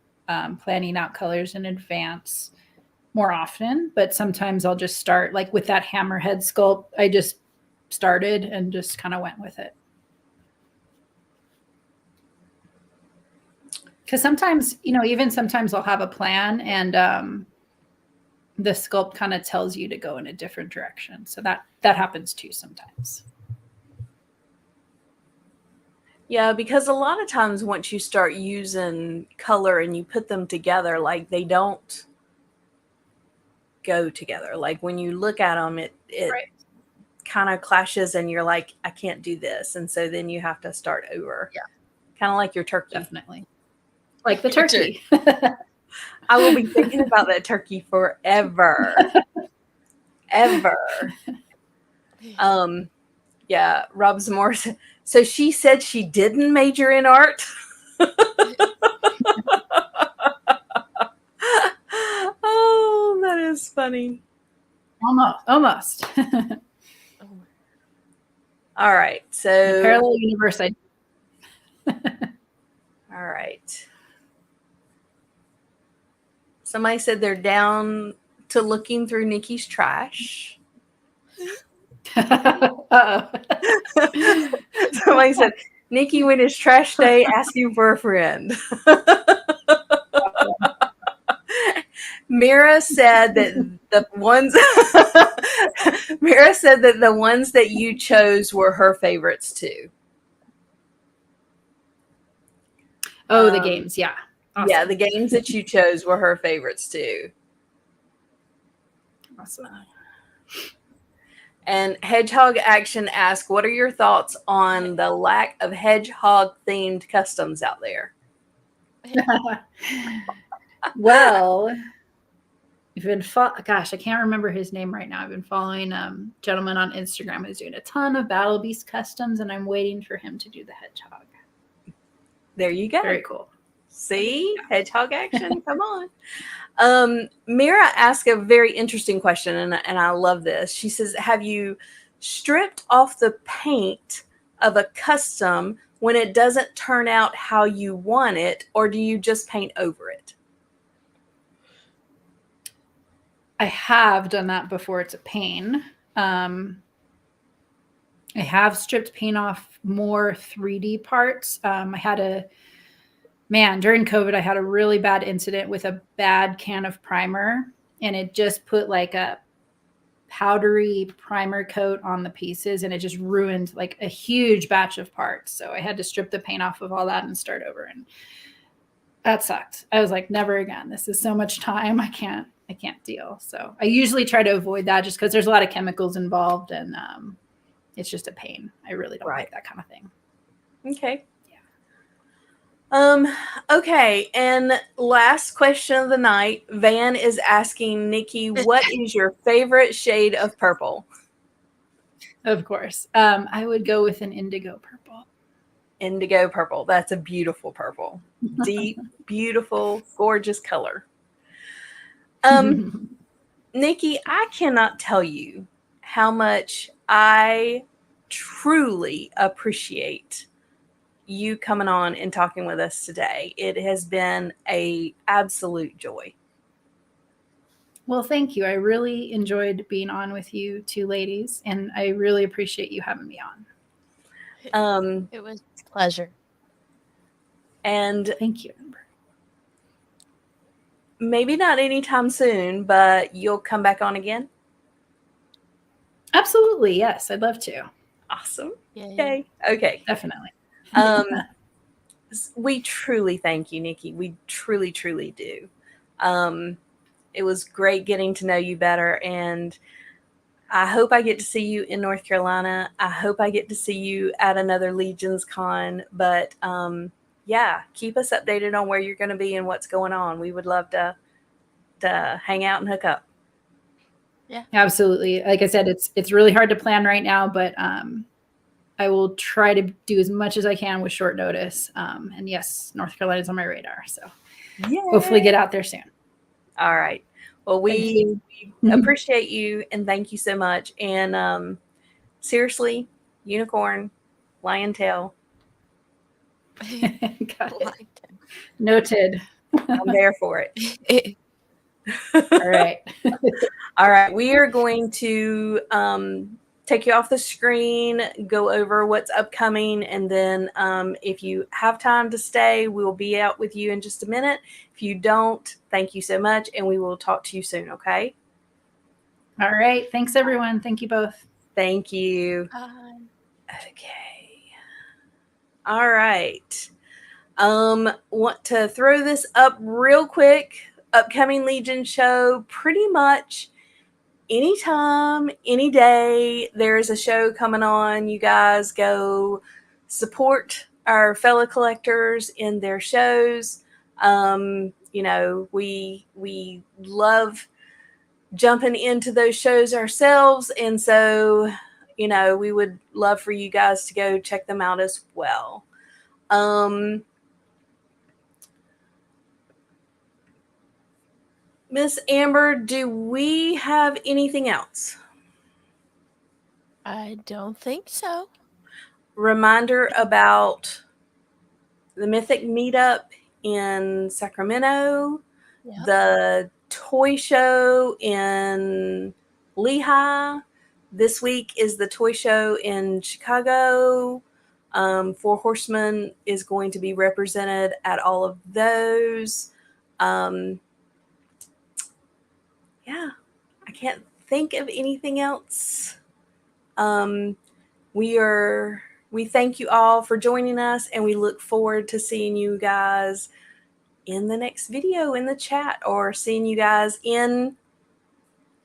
planning out colors in advance more often, but sometimes I'll just start like with that hammerhead sculpt. I just started and just kind of went with it. Because sometimes, even sometimes I'll have a plan and the sculpt kind of tells you to go in a different direction. So that happens too sometimes. Yeah, because a lot of times once you start using color and you put them together, like they don't go together. Like when you look at them, it right. kind of clashes and you're like, I can't do this. And so then you have to start over. Yeah. Kind of like your turkey. Definitely. Like the turkey. I will be thinking about that turkey forever. Ever. Yeah, Rob Zamora said, so she said she didn't major in art. Oh, that is funny. Almost. All right. So the parallel universe. All right. Somebody said they're down to looking through Nikki's trash. Somebody said, Nikki, when it's trash day, ask you for a friend. Mira said that the ones that you chose were her favorites too. Oh, the games, yeah. Awesome. Yeah, the games that you chose were her favorites too. Awesome. And Hedgehog Action asks, what are your thoughts on the lack of hedgehog-themed customs out there? Well, I've been gosh, I can't remember his name right now. I've been following a gentleman on Instagram who's doing a ton of Battle Beast customs, and I'm waiting for him to do the hedgehog. There you go. Very cool. See? Yeah. Hedgehog Action. Come on. Mira asked a very interesting question, and I love this. She says, have you stripped off the paint of a custom when it doesn't turn out how you want it, or do you just paint over it? I have done that before. It's a pain. I have stripped paint off more 3D parts. During COVID, I had a really bad incident with a bad can of primer, and it just put like a powdery primer coat on the pieces, and it just ruined like a huge batch of parts. So I had to strip the paint off of all that and start over. And that sucked. I was like, never again. This is so much time. I can't deal. So I usually try to avoid that just because there's a lot of chemicals involved, and it's just a pain. I really don't like that kind of thing. Okay. Yeah. Okay. And last question of the night, Van is asking Nikki, what is your favorite shade of purple? Of course. I would go with an indigo purple. Indigo purple. That's a beautiful purple. Deep, beautiful, gorgeous color. Nikki, I cannot tell you how much I truly appreciate you coming on and talking with us today. It has been an absolute joy. Well, thank you. I really enjoyed being on with you two ladies, and I really appreciate you having me on. It was a pleasure. And thank you, Amber. maybe not anytime soon, but you'll come back on again? Absolutely. Yes, I'd love to. Awesome. Yay. Okay. Okay. Definitely. We truly thank you, Nikki. We truly, truly do. It was great getting to know you better, and I hope I get to see you in North Carolina. I hope I get to see you at another Legions Con. But yeah, keep us updated on where you're going to be and what's going on. We would love to hang out and hook up. Yeah. Absolutely. Like I said, it's really hard to plan right now, but I will try to do as much as I can with short notice. And yes, North Carolina is on my radar. So hopefully get out there soon. All right. Well, we appreciate you and thank you so much. And seriously, unicorn, lion tail. Got it. Noted. I'm there for it. All right. All right. We are going to take you off the screen, go over what's upcoming, and then if you have time to stay, we'll be out with you in just a minute. If you don't, thank you so much, and we will talk to you soon, okay? All right. Thanks, everyone. Thank you both. Thank you. Bye. Okay. All right. Want to throw this up real quick. Upcoming Legion show, pretty much anytime, any day, there's a show coming on. You guys go support our fellow collectors in their shows. You know, we love jumping into those shows ourselves, and so you know, we would love for you guys to go check them out as well. Miss Amber, do we have anything else? I don't think so. Reminder about the Mythic Meetup in Sacramento, Yep. the toy show in Lehigh. This week is the toy show in Chicago. Four Horsemen is going to be represented at all of those. Yeah, I can't think of anything else. We thank you all for joining us, and we look forward to seeing you guys in the next video in the chat, or seeing you guys in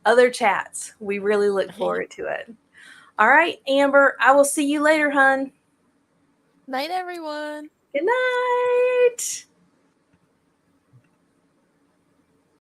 other chats. We really look forward to it. All right, Amber, I will see you later, hun. Night, everyone. Good night.